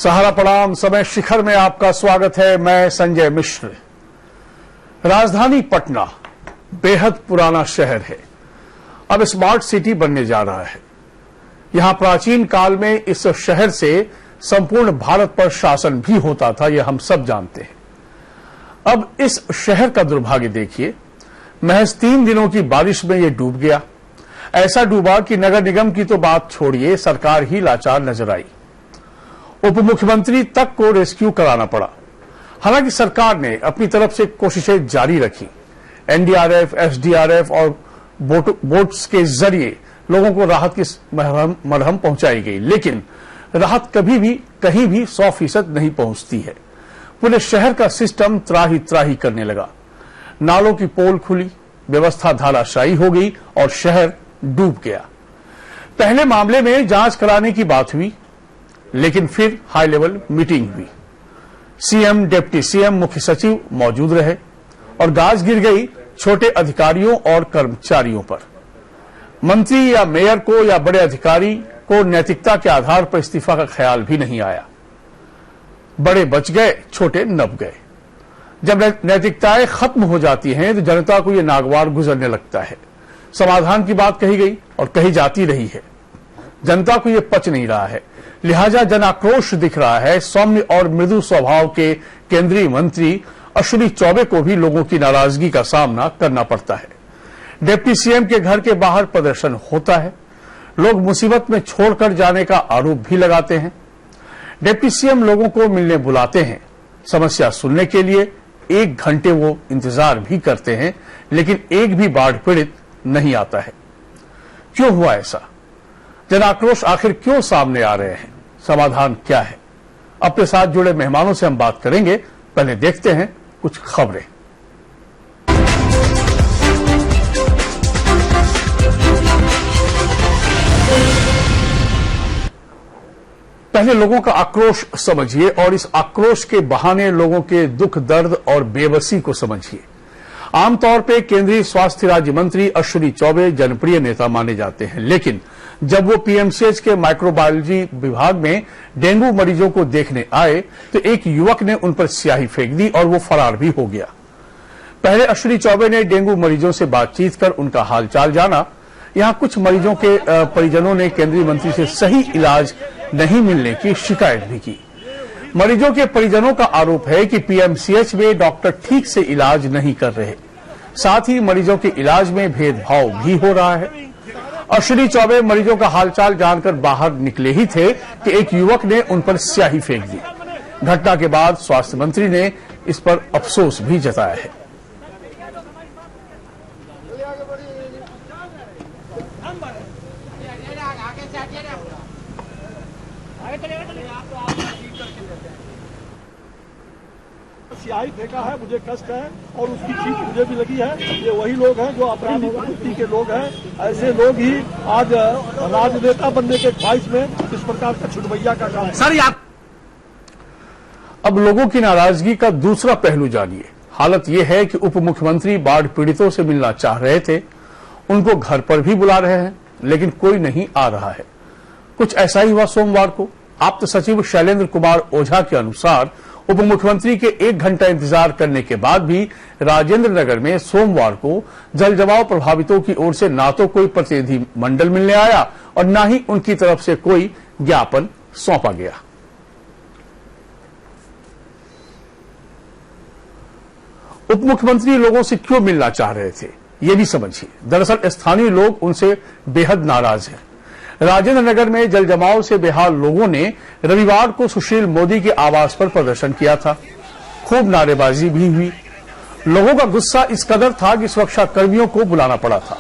सहारा प्रणाम, समय शिखर में आपका स्वागत है। मैं संजय मिश्र। राजधानी पटना बेहद पुराना शहर है, अब स्मार्ट सिटी बनने जा रहा है। यहां प्राचीन काल में इस शहर से संपूर्ण भारत पर शासन भी होता था, यह हम सब जानते हैं। अब इस शहर का दुर्भाग्य देखिए, महज 3 दिनों की बारिश में यह डूब गया। ऐसा डूबा कि नगर निगम की तो बात छोड़िए, सरकार ही लाचार नजर आई। उप मुख्यमंत्री तक को रेस्क्यू कराना पड़ा। हालांकि सरकार ने अपनी तरफ से कोशिशें जारी रखी। एनडीआरएफ, एसडीआरएफ और बोट्स के जरिए लोगों को राहत की मरहम पहुंचाई गई, लेकिन राहत कभी भी कहीं भी 100% नहीं पहुंचती है। पूरे शहर का सिस्टम त्राही त्राही करने लगा। नालों की पोल खुली, व्यवस्था धाराशायी हो गई और शहर डूब गया। पहले मामले में जांच कराने की बात हुई, लेकिन फिर हाई लेवल मीटिंग हुई। सीएम, डिप्टी सीएम, मुख्य सचिव मौजूद रहे और गाज गिर गई छोटे अधिकारियों और कर्मचारियों पर। मंत्री या मेयर को या बड़े अधिकारी को नैतिकता के आधार पर इस्तीफा का ख्याल भी नहीं आया। बड़े बच गए, छोटे नब गए। जब नैतिकताएं खत्म हो जाती हैं तो जनता को यह नागवार गुजरने लगता है। समाधान की बात कही गई और कही जाती रही है। जनता को यह पच नहीं रहा है, लिहाजा जन आक्रोश दिख रहा है। सौम्य और मृदु स्वभाव के केंद्रीय मंत्री अश्विनी चौबे को भी लोगों की नाराजगी का सामना करना पड़ता है। डिप्टी सीएम के घर के बाहर प्रदर्शन होता है। लोग मुसीबत में छोड़कर जाने का आरोप भी लगाते हैं। डिप्टी सीएम लोगों को मिलने बुलाते हैं, समस्या सुनने के लिए 1 घंटे वो इंतजार भी करते हैं, लेकिन एक भी बाढ़ पीड़ित नहीं आता है। क्यों हुआ ऐसा? जन आक्रोश आखिर क्यों सामने आ रहे हैं? समाधान क्या है? अपने साथ जुड़े मेहमानों से हम बात करेंगे। पहले देखते हैं कुछ खबरें। पहले लोगों का आक्रोश समझिए और इस आक्रोश के बहाने लोगों के दुख, दर्द और बेबसी को समझिए। आमतौर पर केंद्रीय स्वास्थ्य राज्य मंत्री अश्विनी चौबे जनप्रिय नेता माने जाते हैं, लेकिन जब वो पीएमसीएच के माइक्रोबायोलॉजी विभाग में डेंगू मरीजों को देखने आए तो एक युवक ने उन पर स्याही फेंक दी और वो फरार भी हो गया। पहले अश्विनी चौबे ने डेंगू मरीजों से बातचीत कर उनका हालचाल जाना। यहां कुछ मरीजों के परिजनों ने केंद्रीय मंत्री से सही इलाज नहीं मिलने की शिकायत भी की। मरीजों के परिजनों का आरोप है कि पीएमसीएच में डॉक्टर ठीक से इलाज नहीं कर रहे, साथ ही मरीजों के इलाज में भेदभाव भी हो रहा है। अश्विनी चौबे मरीजों का हालचाल जानकर बाहर निकले ही थे कि एक युवक ने उन पर स्याही फेंक दी। घटना के बाद स्वास्थ्य मंत्री ने इस पर अफसोस भी जताया है। स्याही फेंका है, मुझे कष्ट है और उसकी चीज मुझे भी लगी है। ये वही लोग हैं जो अपराधी प्रवृत्ति के लोग हैं। ऐसे लोग ही आज राजनेता बनने के ख्वाहिश में इस प्रकार का छुटभैया का काम। सर, अब लोगों की नाराजगी का दूसरा पहलू जानिए। हालत यह है कि उप मुख्यमंत्री बाढ़ पीड़ितों से मिलना चाह रहे थे, उनको घर पर भी बुला रहे हैं, लेकिन कोई नहीं आ रहा है। कुछ ऐसा ही हुआ सोमवार को। आप्त सचिव शैलेंद्र कुमार ओझा के अनुसार उप मुख्यमंत्री के 1 घंटा इंतजार करने के बाद भी राजेंद्र नगर में सोमवार को जल जमाव प्रभावितों की ओर से ना तो कोई प्रतिनिधि मंडल मिलने आया और ना ही उनकी तरफ से कोई ज्ञापन सौंपा गया। उप मुख्यमंत्री लोगों से क्यों मिलना चाह रहे थे, ये भी समझिए। दरअसल स्थानीय लोग उनसे बेहद नाराज हैं। राजेंद्र नगर में जल जमाव से बेहाल लोगों ने रविवार को सुशील मोदी के आवास पर प्रदर्शन किया था। खूब नारेबाजी भी हुई। लोगों का गुस्सा इस कदर था कि सुरक्षा कर्मियों को बुलाना पड़ा था।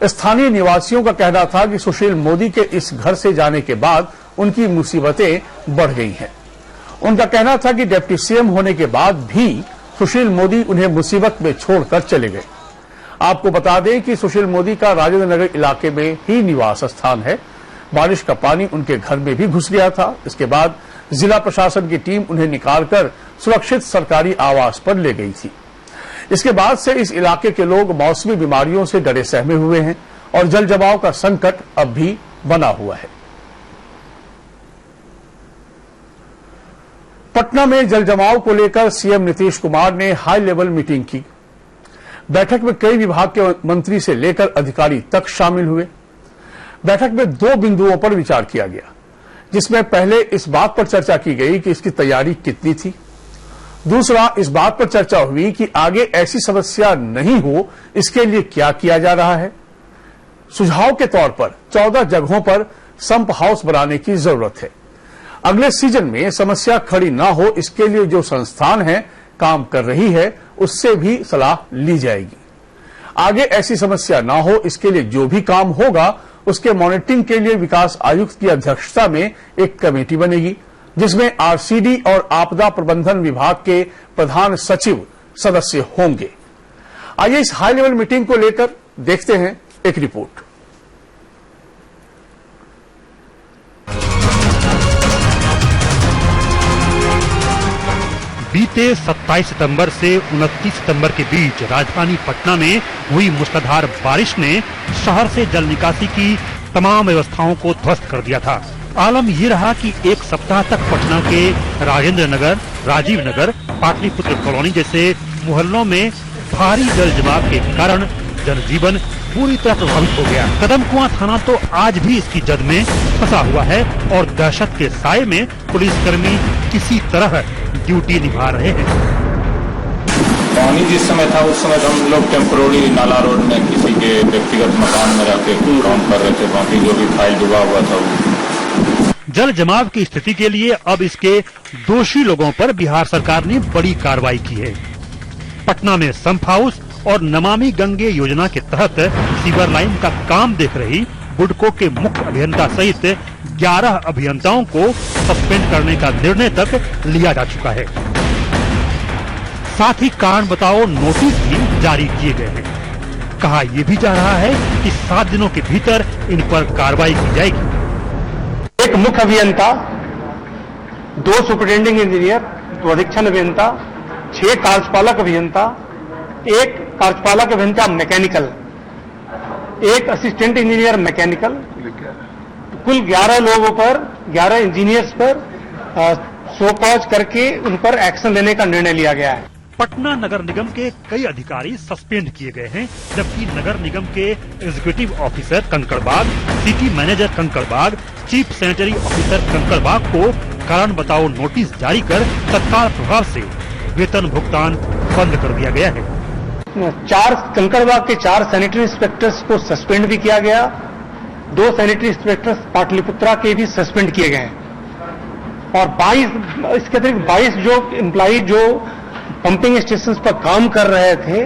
स्थानीय निवासियों का कहना था कि सुशील मोदी के इस घर से जाने के बाद उनकी मुसीबतें बढ़ गई हैं। उनका कहना था कि डिप्टी सीएम होने के बाद भी सुशील मोदी उन्हें मुसीबत में छोड़कर चले गए। आपको बता दें कि सुशील मोदी का राजेंद्र नगर इलाके में ही निवास स्थान है। बारिश का पानी उनके घर में भी घुस गया था। इसके बाद जिला प्रशासन की टीम उन्हें निकालकर सुरक्षित सरकारी आवास पर ले गई थी। इसके बाद से इस इलाके के लोग मौसमी बीमारियों से डरे सहमे हुए हैं और जल जमाव का संकट अब भी बना हुआ है। पटना में जल जमाव को लेकर सीएम नीतीश कुमार ने हाई लेवल मीटिंग की। बैठक में कई विभाग के मंत्री से लेकर अधिकारी तक शामिल हुए। बैठक में 2 बिंदुओं पर विचार किया गया, जिसमें पहले इस बात पर चर्चा की गई कि इसकी तैयारी कितनी थी। दूसरा, इस बात पर चर्चा हुई कि आगे ऐसी समस्या नहीं हो, इसके लिए क्या किया जा रहा है। सुझाव के तौर पर 14 जगहों पर संप हाउस बनाने की जरूरत है। अगले सीजन में समस्या खड़ी ना हो, इसके लिए जो संस्थान है काम कर रही है, उससे भी सलाह ली जाएगी। आगे ऐसी समस्या ना हो, इसके लिए जो भी काम होगा उसके मॉनिटरिंग के लिए विकास आयुक्त की अध्यक्षता में एक कमेटी बनेगी, जिसमें आरसीडी और आपदा प्रबंधन विभाग के प्रधान सचिव सदस्य होंगे। आइए इस हाई लेवल मीटिंग को लेकर देखते हैं एक रिपोर्ट। बीते 27 सितंबर से 29 सितंबर के बीच राजधानी पटना में हुई मूसलाधार बारिश ने शहर से जल निकासी की तमाम व्यवस्थाओं को ध्वस्त कर दिया था। आलम ये रहा कि एक सप्ताह तक पटना के राजेंद्र नगर, राजीव नगर, पाटलिपुत्र कॉलोनी जैसे मोहल्लों में भारी जल जमाव के कारण जनजीवन पूरी तरह प्रभावित हो गया। कदमकुआं थाना तो आज भी इसकी जद में फंसा हुआ है और दहशत के साए में पुलिसकर्मी किसी तरह ड्यूटी निभा रहे हैं। पानी जिस समय था उस समय हम लोग टेम्पोररी नाला रोड में किसी के व्यक्तिगत मकान में रहकर काम कर रहे थे। बाकी जो भी फाइल डूबा हुआ था वो जल जमाव की स्थिति के लिए अब इसके दोषी लोगों पर बिहार सरकार ने बड़ी कार्रवाई की है। पटना में संप हाउस और नमामि गंगे योजना के तहत सीवर लाइन का काम देख रही बुडको के मुख्य अभियंता सहित 11 अभियंताओं को सस्पेंड करने का निर्णय तक लिया जा चुका है। साथ ही कारण बताओ नोटिस भी जारी किए गए हैं। कहा यह भी जा रहा है कि 7 दिनों के भीतर इन पर कार्रवाई की जाएगी। एक मुख्य अभियंता, 2 सुपरिटेंडिंग इंजीनियर, 2 अधीक्षण अभियंता, 6 कार्यपालक अभियंता, 1 कार्यपालक अभियंता मैकेनिकल, 1 असिस्टेंट इंजीनियर मैकेनिकल, कुल 11 लोगों पर, 11 इंजीनियर्स पर शो कॉज करके उन पर एक्शन लेने का निर्णय लिया गया है। पटना नगर निगम के कई अधिकारी सस्पेंड किए गए हैं, जबकि नगर निगम के executive officer Kankarbagh, city manager Kankarbagh, chief sanitary officer Kankarbagh को कारण बताओ नोटिस जारी कर तत्काल प्रभाव से वेतन भुगतान बंद कर दिया गया है। 4 कंकड़बाग के 4 सैनिटरी इंस्पेक्टर्स को सस्पेंड भी किया गया। 2 सैनिटरी इंस्पेक्टर्स पाटलिपुत्रा के भी सस्पेंड किए गए और 22 इसके अतिरिक्त 22 जो एम्प्लॉई जो पंपिंग स्टेशन पर काम कर रहे थे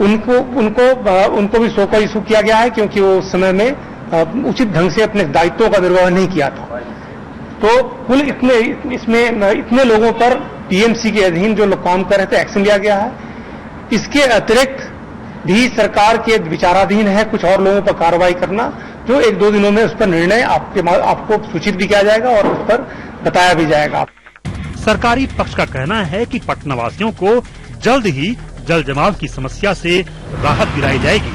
उनको भी शो कॉज इशू किया गया है, क्योंकि वो उस समय में उचित ढंग से अपने दायित्वों का निर्वाह नहीं किया था। तो कुल इतने लोगों पर टीएमसी के अधीन जो लोग काम कर रहे थे एक्शन लिया गया है। इसके अतिरिक्त भी सरकार के विचाराधीन है कुछ और लोगों पर कार्रवाई करना, जो 1-2 दिनों में उस पर निर्णय आपको सूचित भी किया जाएगा और उस पर बताया भी जाएगा। सरकारी पक्ष का कहना है कि पटना वासियों को जल्द ही जल जमाव की समस्या से राहत दिलाई जाएगी,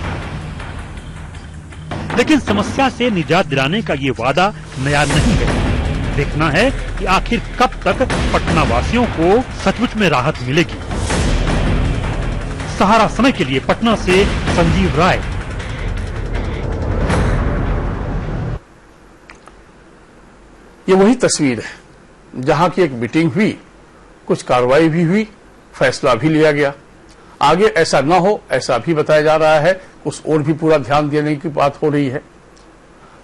लेकिन समस्या से निजात दिलाने का ये वादा नया नहीं है। देखना है कि आखिर कब तक पटना वासियों को सचमुच में राहत मिलेगी। सहारा समय के लिए पटना से संजीव राय। ये वही तस्वीर है जहां की एक मीटिंग हुई, कुछ कार्रवाई भी हुई, फैसला भी लिया गया। आगे ऐसा ना हो ऐसा भी बताया जा रहा है, उस ओर भी पूरा ध्यान देने की बात हो रही है।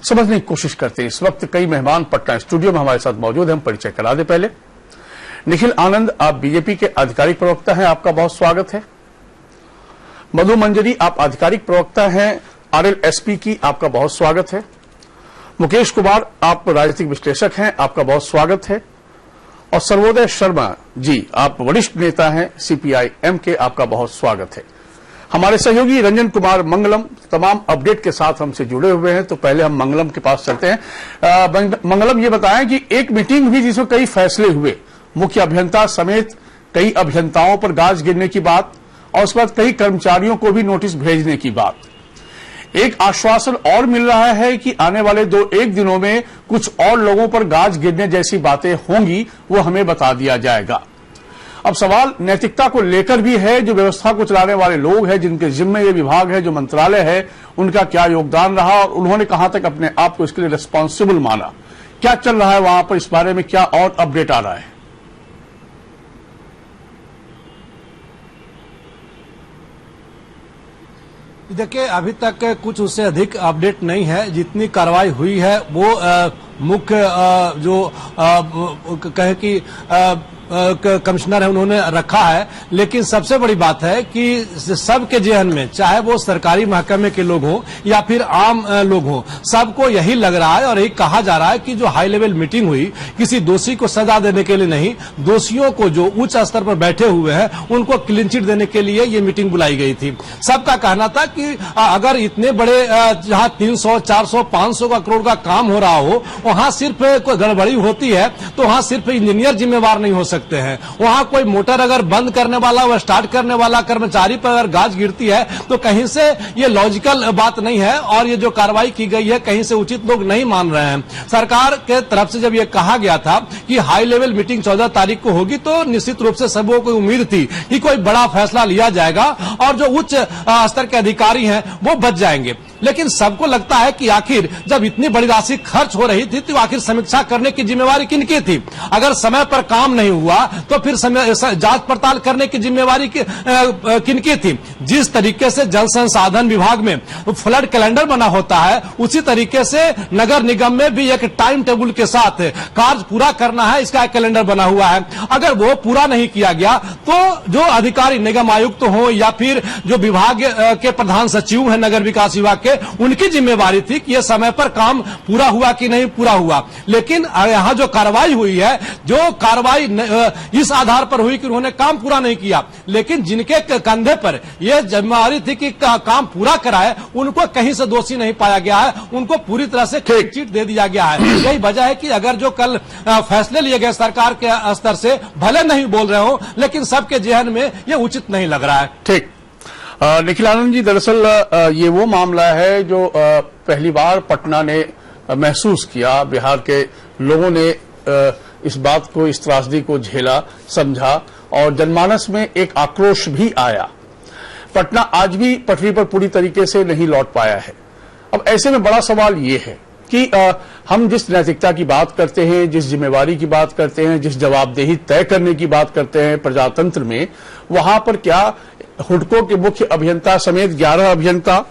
समझने की कोशिश करते हैं। इस वक्त कई मेहमान पटना स्टूडियो में हमारे साथ मौजूद हैं। हम परिचय करा दे पहले। निखिल आनंद, आप बीजेपी के आधिकारिक प्रवक्ता हैं, आपका बहुत स्वागत है। मधु मंजरी, आप आधिकारिक प्रवक्ता हैं आरएलएसपी की, आपका बहुत स्वागत है। मुकेश कुमार, आप राजनीतिक विश्लेषक हैं, आपका बहुत स्वागत है। और सर्वोदय शर्मा जी, आप वरिष्ठ नेता हैं सीपीआई-एम के, आपका बहुत स्वागत है। हमारे सहयोगी रंजन कुमार मंगलम तमाम अपडेट के साथ हमसे जुड़े हुए हैं, तो पहले हम मंगलम के पास चलते हैं। मंगलम, ये बताएं कि एक मीटिंग हुई जिसमें कई फैसले हुए, मुख्य अभियंता समेत कई अभियंताओं पर गाज गिरने की बात और उसके बाद कई कर्मचारियों को भी नोटिस भेजने की बात। एक आश्वासन और मिल रहा है कि आने वाले 2-1 दिनों में कुछ और लोगों पर गाज गिरने जैसी बातें होंगी, वो हमें बता दिया जाएगा। अब सवाल नैतिकता को लेकर भी है। जो व्यवस्था को चलाने वाले लोग हैं, जिनके जिम्मे ये विभाग है, जो मंत्रालय है, उनका क्या योगदान रहा और उन्होंने कहां तक अपने आप को इसके लिए रिस्पॉन्सिबल माना। क्या चल रहा है वहां पर, इस बारे में क्या और अपडेट आ रहा है? देखिए, अभी तक कुछ उससे अधिक अपडेट नहीं है। जितनी कार्रवाई हुई है वो मुख्य जो कहे कि कमिश्नर है उन्होंने रखा है, लेकिन सबसे बड़ी बात है कि सबके जेहन में, चाहे वो सरकारी महकमे के लोग हों या फिर आम लोग हों, सबको यही लग रहा है और यही कहा जा रहा है कि जो हाई लेवल मीटिंग हुई किसी दोषी को सजा देने के लिए नहीं, दोषियों को जो उच्च स्तर पर बैठे हुए हैं उनको क्लीन चिट देने के लिए ये मीटिंग बुलाई गई थी। सबका कहना था कि अगर इतने बड़े जहां 300, 400, 500 करोड़ का काम हो रहा हो, वहां सिर्फ कोई गड़बड़ी होती है तो वहां सिर्फ इंजीनियर जिम्मेवार नहीं हो सकते हैं। वहां कोई मोटर अगर बंद करने वाला व स्टार्ट करने वाला कर्मचारी पर अगर गाज गिरती है तो कहीं से ये लॉजिकल बात नहीं है और ये जो कार्रवाई की गई है कहीं से उचित लोग नहीं मान रहे हैं। सरकार के तरफ से जब ये कहा गया था कि हाई लेवल मीटिंग 14 तारीख को होगी तो निश्चित रूप से सबको कोई उम्मीद थी कि कोई बड़ा फैसला लिया जाएगा और जो उच्च स्तर के अधिकारी हैं वो बच जाएंगे। लेकिन सबको लगता है कि आखिर जब इतनी बड़ी राशि खर्च हो रही थी तो आखिर समीक्षा करने की जिम्मेवारी किनकी थी? अगर समय पर काम नहीं हुआ तो फिर जांच पड़ताल करने की जिम्मेवारी किनकी थी? जिस तरीके से जल संसाधन विभाग में फ्लड कैलेंडर बना होता है, उसी तरीके से नगर निगम में भी एक टाइम टेबल के साथ कार्य पूरा करना है, इसका एक कैलेंडर बना हुआ है। अगर वो पूरा नहीं किया गया तो जो अधिकारी निगम आयुक्त हो या फिर जो विभाग के प्रधान सचिव हैं नगर विकास विभाग के, उनकी जिम्मेवारी थी कि यह समय पर काम पूरा हुआ कि नहीं पूरा हुआ। लेकिन यहां जो कार्रवाई हुई है, जो कार्रवाई इस आधार पर हुई कि उन्होंने काम पूरा नहीं किया, लेकिन जिनके कंधे पर यह जिम्मेवारी थी कि काम पूरा कराए, उनको कहीं से दोषी नहीं पाया गया है, उनको पूरी तरह से चिट दे दिया गया है। यही वजह है कि अगर जो कल फैसले लिए गए सरकार के स्तर से, भले नहीं बोल रहे हो, लेकिन सबके जेहन में यह उचित नहीं लग रहा है। ठीक। निखिल आनंद जी, दरअसल ये वो मामला है जो पहली बार पटना ने महसूस किया। बिहार के लोगों ने इस बात को, इस त्रासदी को झेला, समझा और जनमानस में एक आक्रोश भी आया। पटना आज भी पटरी पर पूरी तरीके से नहीं लौट पाया है। अब ऐसे में बड़ा सवाल ये है कि हम जिस नैतिकता की बात करते हैं, जिस जिम्मेवारी की बात करते हैं, जिस जवाबदेही तय करने की बात करते हैं प्रजातंत्र में, वहां पर क्या हुडको के मुख्य अभियंता समेत 11 अभियंता,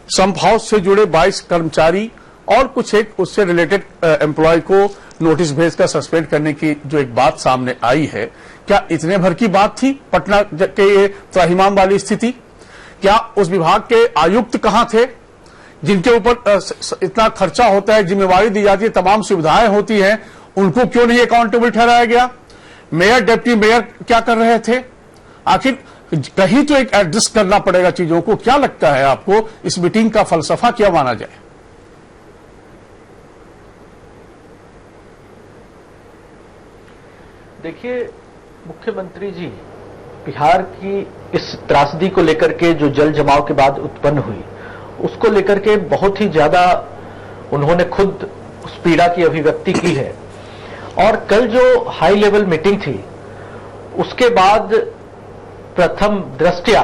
संप हाउस से जुड़े 22 कर्मचारी और कुछ एक उससे रिलेटेड एम्प्लॉय को नोटिस भेजकर सस्पेंड करने की जो एक बात सामने आई है, क्या इतने भर की बात थी पटना के ये त्राहिमाम वाली स्थिति? क्या उस विभाग के आयुक्त कहां थे जिनके ऊपर इतना खर्चा होता है, जिम्मेवारी दी जाती है, तमाम सुविधाएं होती हैं, उनको क्यों नहीं अकाउंटेबल ठहराया गया? मेयर, डिप्टी मेयर क्या कर रहे थे? आखिर कहीं तो एक एडजस्ट करना पड़ेगा चीजों को। क्या लगता है आपको, इस मीटिंग का फलसफा क्या माना जाए? देखिए, मुख्यमंत्री जी बिहार की इस त्रासदी को लेकर के जो जल जमाव के बाद उत्पन्न हुई, उसको लेकर के बहुत ही ज्यादा उन्होंने खुद उस पीड़ा की अभिव्यक्ति की है। और कल जो हाई लेवल मीटिंग थी, उसके बाद प्रथम दृष्टया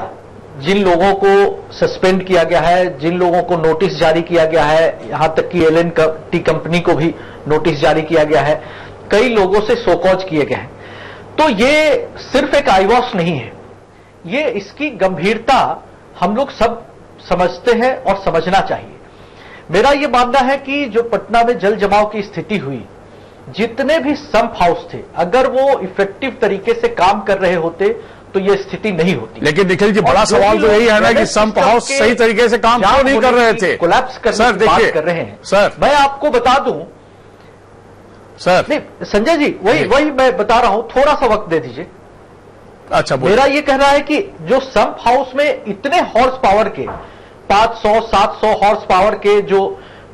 जिन लोगों को सस्पेंड किया गया है, जिन लोगों को नोटिस जारी किया गया है, यहां तक कि एल&टी कंपनी को भी नोटिस जारी किया गया है, कई लोगों से सोकॉज किए गए हैं। तो ये सिर्फ एक आईवॉश नहीं है, ये इसकी गंभीरता हम लोग सब समझते हैं और समझना चाहिए। मेरा ये मानना है कि जो पटना में जल जमाव की स्थिति हुई, जितने भी संप हाउस थे, अगर वो इफेक्टिव तरीके से काम कर रहे होते तो ये स्थिति नहीं होती। लेकिन निखिल जी, बड़ा सवाल तो यही है ना कि संप हाउस सही तरीके से काम क्यों नहीं कर रहे थे? कोलैप्स करने की बात कर रहे हैं सर। मैं आपको बता दूं सर, नहीं संजय जी, वही मैं बता रहा हूं, थोड़ा सा वक्त दे दीजिए। अच्छा, मेरा ये कहना है कि जो संप हाउस में इतने हॉर्स पावर के 500, 700 हॉर्स पावर के जो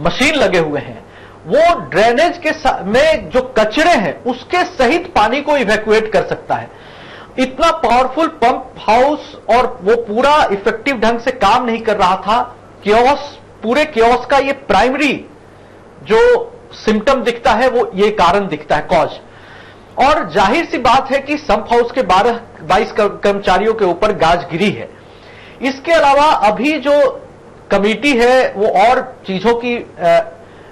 मशीन लगे हुए हैं, वो ड्रेनेज के में जो कचरे हैं उसके सहित पानी को इवैक्यूएट कर सकता है। इतना पावरफुल पंप हाउस और वो पूरा इफेक्टिव ढंग से काम नहीं कर रहा था, कियोस्क पूरे केओस का ये प्राइमरी जो सिम्टम दिखता है वो ये कारण दिखता है, कॉज। और जाहिर सी बात है कि संप हाउस के 22 कर्मचारियों के ऊपर गाज गिरी है। इसके अलावा अभी जो कमेटी है वो और चीजों की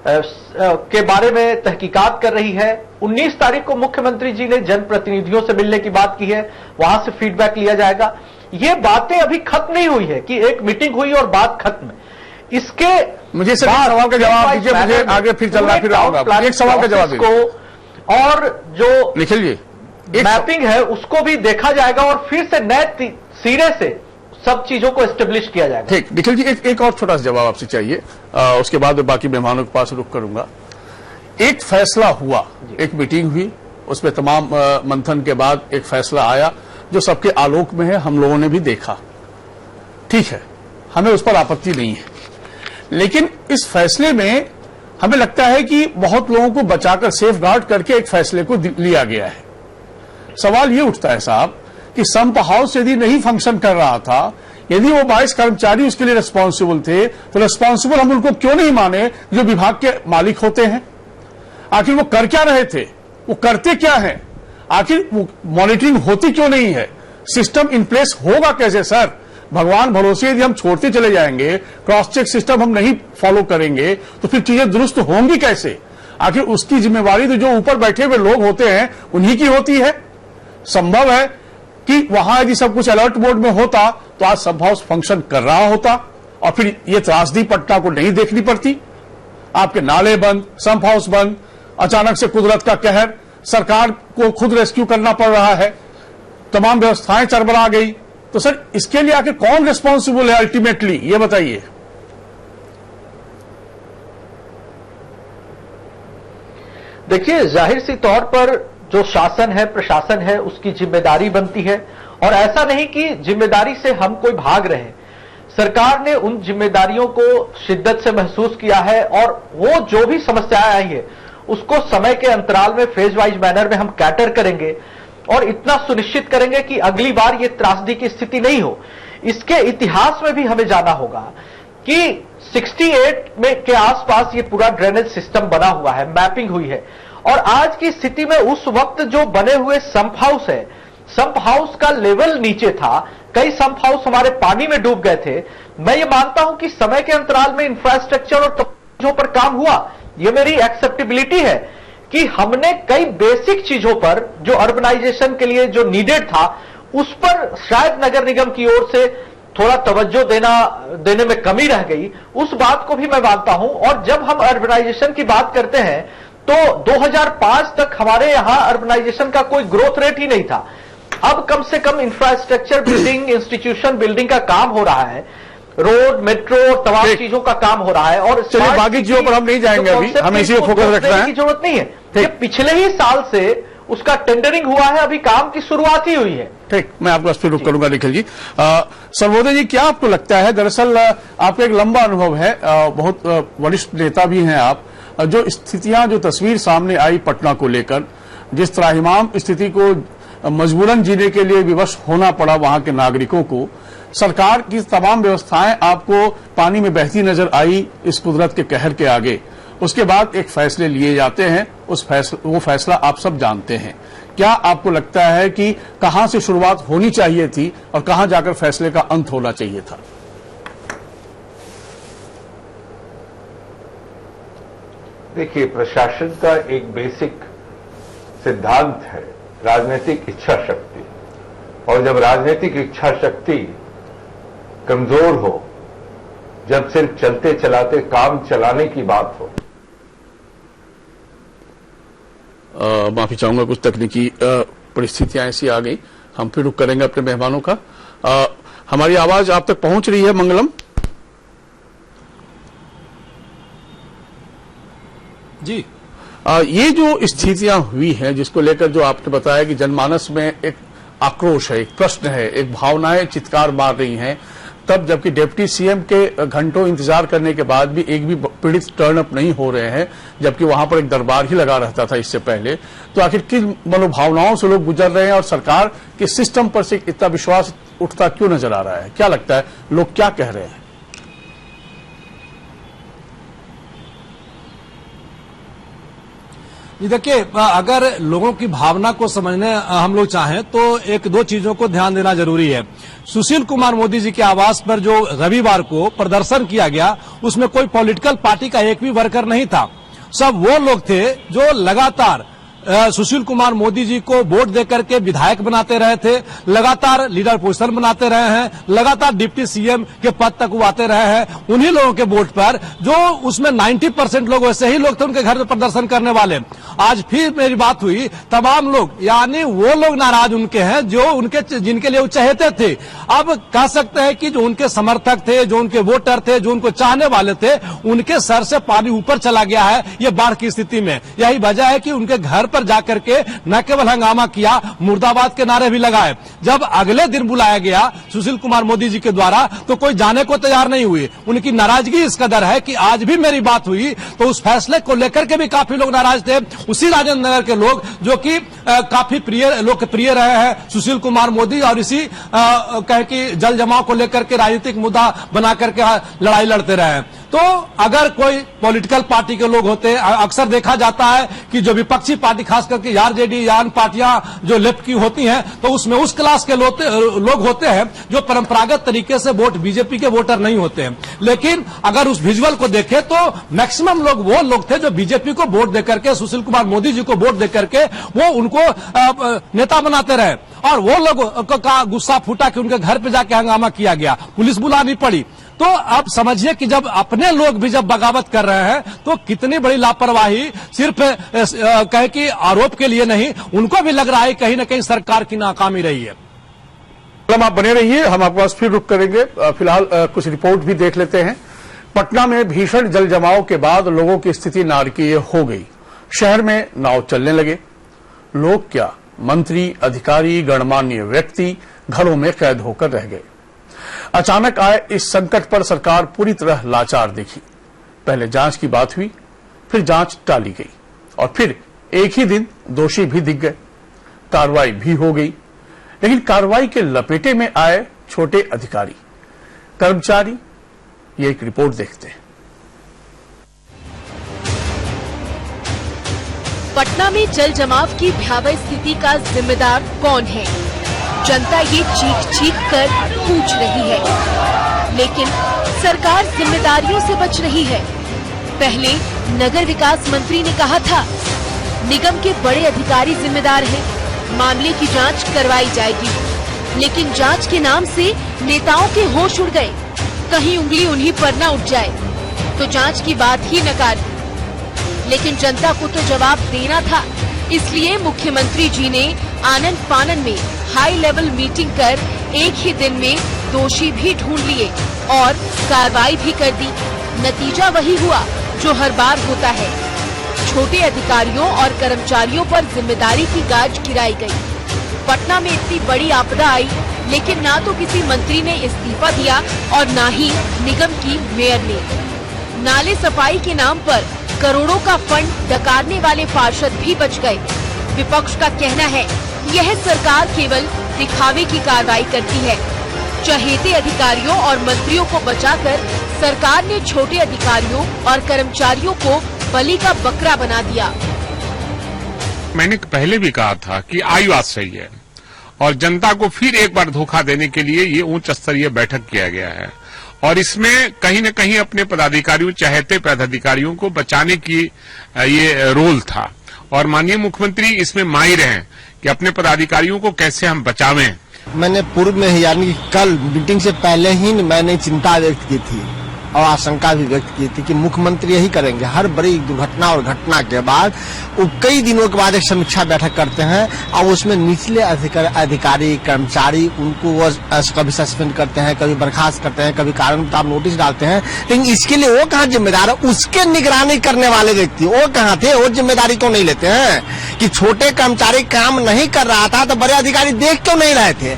के बारे में तहकीकात कर रही है। 19 तारीख को मुख्यमंत्री जी ने जनप्रतिनिधियों से मिलने की बात की है, वहां से फीडबैक लिया जाएगा। ये बातें अभी खत्म नहीं हुई है कि एक मीटिंग हुई और बात खत्म। इसके मुझे सिर्फ एक सवाल का जवाब दीजिए, मुझे आगे फिर चलना फिर आऊंगा। एक सवाल का जवाब दीजिए और जो निखिल जी मैपिंग है उसको भी देखा जाएगा और फिर से नए सिरे से सब चीजों को एस्टेब्लिश किया जाएगा। ठीक, निखिल जी एक और छोटा सा जवाब आपसे चाहिए, उसके बाद बाकी मेहमानों के पास रुक करूंगा। एक फैसला हुआ, एक मीटिंग हुई, उसमें तमाम मंथन के बाद एक फैसला आया जो सबके आलोक में है, हम लोगों ने भी देखा। ठीक है, हमें उस पर आपत्ति नहीं है, लेकिन इस फैसले में हमें लगता है कि बहुत लोगों को बचाकर सेफ गार्ड करके एक फैसले को लिया गया है। सवाल ये उठता है साहब कि संप हाउस यदि नहीं फंक्शन कर रहा था, यदि वो 22 कर्मचारी उसके लिए रिस्पॉन्सिबल थे, तो रिस्पॉन्सिबल हम उनको क्यों नहीं माने जो विभाग के मालिक होते हैं? आखिर वो कर क्या रहे थे, वो करते क्या है, आखिर वो मॉनिटरिंग होती क्यों नहीं है? सिस्टम इन प्लेस होगा कैसे सर? भगवान भरोसे यदि हम छोड़ते चले जाएंगे, क्रॉस चेक सिस्टम हम नहीं फॉलो करेंगे, तो फिर चीजें दुरुस्त होंगी कैसे? आखिर उसकी जिम्मेवारी तो जो ऊपर बैठे हुए लोग होते हैं उन्हीं की होती है। संभव है कि वहां यदि सब कुछ अलर्ट मोड में होता तो आज संप हाउस फंक्शन कर रहा होता और फिर ये त्रासदी पटना को नहीं देखनी पड़ती। आपके नाले बंद, संप हाउस बंद, अचानक से कुदरत का कहर, सरकार को खुद रेस्क्यू करना पड़ रहा है, तमाम व्यवस्थाएं चरमरा गई। तो सर इसके लिए आखिर कौन रिस्पॉन्सिबल है अल्टीमेटली, ये बताइए। देखिए, जाहिर सी तौर पर जो शासन है, प्रशासन है, उसकी जिम्मेदारी बनती है और ऐसा नहीं कि जिम्मेदारी से हम कोई भाग रहे। सरकार ने उन जिम्मेदारियों को शिद्दत से महसूस किया है और वो जो भी समस्याएं आई है उसको समय के अंतराल में फेज वाइज मैनर में हम कैटर करेंगे और इतना सुनिश्चित करेंगे कि अगली बार ये त्रासदी की स्थिति नहीं हो। इसके इतिहास में भी हमें जाना होगा कि 68 में के आसपास ये पूरा ड्रेनेज सिस्टम बना हुआ है, मैपिंग हुई है और आज की स्थिति में उस वक्त जो बने हुए संप हाउस है, संप हाउस का लेवल नीचे था, कई संप हाउस हमारे पानी में डूब गए थे। मैं ये मानता हूं कि समय के अंतराल में इंफ्रास्ट्रक्चर और चीजों पर काम हुआ, ये मेरी एक्सेप्टेबिलिटी है कि हमने कई बेसिक चीजों पर जो अर्बनाइजेशन के लिए जो नीडेड था उस पर शायद नगर निगम की ओर से थोड़ा तवज्जो देने में कमी रह गई, उस बात को भी मैं मानता हूं। और जब हम अर्बनाइजेशन की बात करते हैं तो 2005 तक हमारे यहां अर्बनाइजेशन का कोई ग्रोथ रेट ही नहीं था। अब कम से कम इंफ्रास्ट्रक्चर बिल्डिंग, इंस्टीट्यूशन बिल्डिंग का काम हो रहा है, रोड, मेट्रो, तमाम चीजों का काम हो रहा है। और चलिए बाकी चीजों पर हम नहीं जाएंगे, अभी हम इसी पर फोकस रख रहे हैं। की जरूरत नहीं है, ये पिछले ही साल से उसका टेंडरिंग हुआ है, अभी काम की शुरुआत ही हुई है। ठीक, मैं आपको फिर रुक करूंगा निखिल जी। सर्वोदय जी, क्या आपको लगता है, दरअसल आपका एक लंबा अनुभव है, बहुत वरिष्ठ नेता भी हैं आप, जो स्थितियां, जो तस्वीर सामने आई पटना को लेकर, जिस त्राहिमाम स्थिति को मजबूरन जीने के लिए विवश होना पड़ा वहां के नागरिकों को, सरकार की तमाम व्यवस्थाएं आपको पानी में बहती नजर आई इस कुदरत के कहर के आगे। उसके बाद एक फैसले लिए जाते हैं, वो फैसला आप सब जानते हैं। क्या आपको लगता है कि कहां से शुरुआत होनी चाहिए थी और कहां जाकर फैसले का अंत होना चाहिए था? देखिए, प्रशासन का एक बेसिक सिद्धांत है राजनीतिक इच्छा शक्ति, और जब राजनीतिक इच्छा शक्ति कमजोर हो, जब सिर्फ चलते चलाते काम चलाने की बात हो। माफी चाहूंगा, कुछ तकनीकी परिस्थितियां ऐसी आ गई, हम फिर रुक करेंगे अपने मेहमानों का। हमारी आवाज आप तक पहुंच रही है मंगलम जी? ये जो स्थितियां हुई हैं, जिसको लेकर जो आपने बताया कि जनमानस में एक आक्रोश है, एक प्रश्न है, एक भावनाएं चित्कार मार रही हैं, तब जबकि डिप्टी सीएम के घंटों इंतजार करने के बाद भी एक भी पीड़ित टर्न अप नहीं हो रहे हैं, जबकि वहां पर एक दरबार ही लगा रहता था इससे पहले, तो आखिर किस मनोभावनाओं से लोग गुजर रहे हैं और सरकार के सिस्टम पर से इतना विश्वास उठता क्यों नजर आ रहा है? क्या लगता है, लोग क्या कह रहे हैं? ये देखिए, अगर लोगों की भावना को समझने हम लोग चाहें तो एक दो चीजों को ध्यान देना जरूरी है। सुशील कुमार मोदी जी के आवास पर जो रविवार को प्रदर्शन किया गया, उसमें कोई पॉलिटिकल पार्टी का एक भी वर्कर नहीं था। सब वो लोग थे जो लगातार सुशील कुमार मोदी जी को वोट देकर के विधायक बनाते रहे थे, लगातार लीडर पोजीशन बनाते रहे हैं, लगातार डिप्टी सीएम के पद तक वो आते रहे हैं। उन्हीं लोगों के वोट पर, जो उसमें 90% लोग वैसे ही लोग थे उनके घर में प्रदर्शन करने वाले। आज फिर मेरी बात हुई, तमाम लोग यानी वो लोग नाराज उनके हैं जो उनके जिनके लिए वो चाहते थे। अब कह सकते हैं कि जो उनके समर्थक थे, जो उनके वोटर थे, जो उनको चाहने वाले थे, उनके सर से पानी ऊपर चला गया है ये बाढ़ की स्थिति में। यही वजह है कि उनके घर पर जाकर के न केवल हंगामा किया, मुर्दाबाद के नारे भी लगाए। जब अगले दिन बुलाया गया सुशील कुमार मोदी जी के द्वारा तो कोई जाने को तैयार नहीं हुए। उनकी नाराजगी इस कदर है कि आज भी मेरी बात हुई तो उस फैसले को लेकर के भी काफी लोग नाराज थे। उसी राजेंद्र नगर के लोग जो कि काफी लोकप्रिय रहे हैं सुशील कुमार मोदी, और इसी कहे कि जल जमाव को लेकर के राजनीतिक मुद्दा बना करके लड़ाई लड़ते रहे हैं। तो अगर कोई पॉलिटिकल पार्टी के लोग होते, अक्सर देखा जाता है कि जो विपक्षी पार्टी खास करके आरजेडी या अन्य पार्टियां जो लेफ्ट की होती हैं तो उसमें उस क्लास के लोग होते हैं जो परंपरागत तरीके से वोट बीजेपी के वोटर नहीं होते हैं। लेकिन अगर उस विजुअल को देखें तो मैक्सिमम लोग वो लोग थे जो बीजेपी को वोट देकर के, सुशील कुमार मोदी जी को वोट देकर के वो उनको नेता बनाते रहे। और वो लोग का गुस्सा फूटा कि उनके घर पे जाके हंगामा किया गया, पुलिस बुलानी पड़ी। तो अब समझिए कि जब अपने लोग भी जब बगावत कर रहे हैं तो कितनी बड़ी लापरवाही, सिर्फ कहे कि आरोप के लिए नहीं, उनको भी लग रहा है कहीं न कहीं सरकार की नाकामी रही है। आप बने रहिए, हम आपके पास फिर रुक करेंगे। फिलहाल कुछ रिपोर्ट भी देख लेते हैं। पटना में भीषण जल जमाव के बाद लोगों की स्थिति नारकीय हो गई। शहर में नाव चलने लगे। लोग क्या, मंत्री, अधिकारी, गणमान्य व्यक्ति घरों में कैद होकर रह गए। अचानक आए इस संकट पर सरकार पूरी तरह लाचार दिखी। पहले जांच की बात हुई, फिर जांच टाली गई और फिर एक ही दिन दोषी भी दिख गए। कार्रवाई भी हो गई, लेकिन कार्रवाई के लपेटे में आए छोटे अधिकारी, कर्मचारी। ये एक रिपोर्ट देखते हैं। पटना में जल जमाव की भयावह स्थिति का जिम्मेदार कौन है? जनता ये चीख चीख कर पूछ रही है, लेकिन सरकार जिम्मेदारियों से बच रही है। पहले नगर विकास मंत्री ने कहा था निगम के बड़े अधिकारी जिम्मेदार हैं, मामले की जांच करवाई जाएगी। लेकिन जांच के नाम से नेताओं के होश उड़ गए। कहीं उंगली उन्हीं पर न उठ जाए तो जांच की बात ही नकार। लेकिन जनता को तो जवाब देना था, इसलिए मुख्यमंत्री जी ने आनंद फानन में हाई लेवल मीटिंग कर एक ही दिन में दोषी भी ढूंढ लिए और कार्रवाई भी कर दी। नतीजा वही हुआ जो हर बार होता है, छोटे अधिकारियों और कर्मचारियों पर जिम्मेदारी की गाज गिराई गई। पटना में इतनी बड़ी आपदा आई, लेकिन ना तो किसी मंत्री ने इस्तीफा दिया और ना ही निगम की मेयर ने। नाले सफाई के नाम पर करोड़ों का फंड डकारने वाले पार्षद भी बच गए। विपक्ष का कहना है यह सरकार केवल दिखावे की कार्रवाई करती है। चहेते अधिकारियों और मंत्रियों को बचाकर सरकार ने छोटे अधिकारियों और कर्मचारियों को बलि का बकरा बना दिया। मैंने पहले भी कहा था कि आयु आज सही है और जनता को फिर एक बार धोखा देने के लिए ये उच्च स्तरीय बैठक किया गया है और इसमें कहीं न कहीं अपने पदाधिकारियों, चहेते पदाधिकारियों को बचाने की ये रोल था और माननीय मुख्यमंत्री इसमें माहिर हैं कि अपने पदाधिकारियों को कैसे हम बचावें। मैंने पूर्व में ही यानी कल मीटिंग से पहले ही मैंने चिंता व्यक्त की थी और आशंका भी व्यक्त की थी कि मुख्यमंत्री यही करेंगे। हर बड़ी दुर्घटना और घटना के बाद वो कई दिनों के बाद एक समीक्षा बैठक करते हैं और उसमें निचले अधिकारी, कर्मचारी, उनको वो कभी सस्पेंड करते हैं, कभी बर्खास्त करते हैं, कभी कारण बताओ नोटिस डालते हैं। लेकिन इसके लिए वो कहाँ जिम्मेदार है? उसके निगरानी करने वाले व्यक्ति वो कहाँ थे? वो जिम्मेदारी क्यों नहीं लेते हैं कि छोटे कर्मचारी काम नहीं कर रहा था तो बड़े अधिकारी देख क्यों नहीं रहे थे?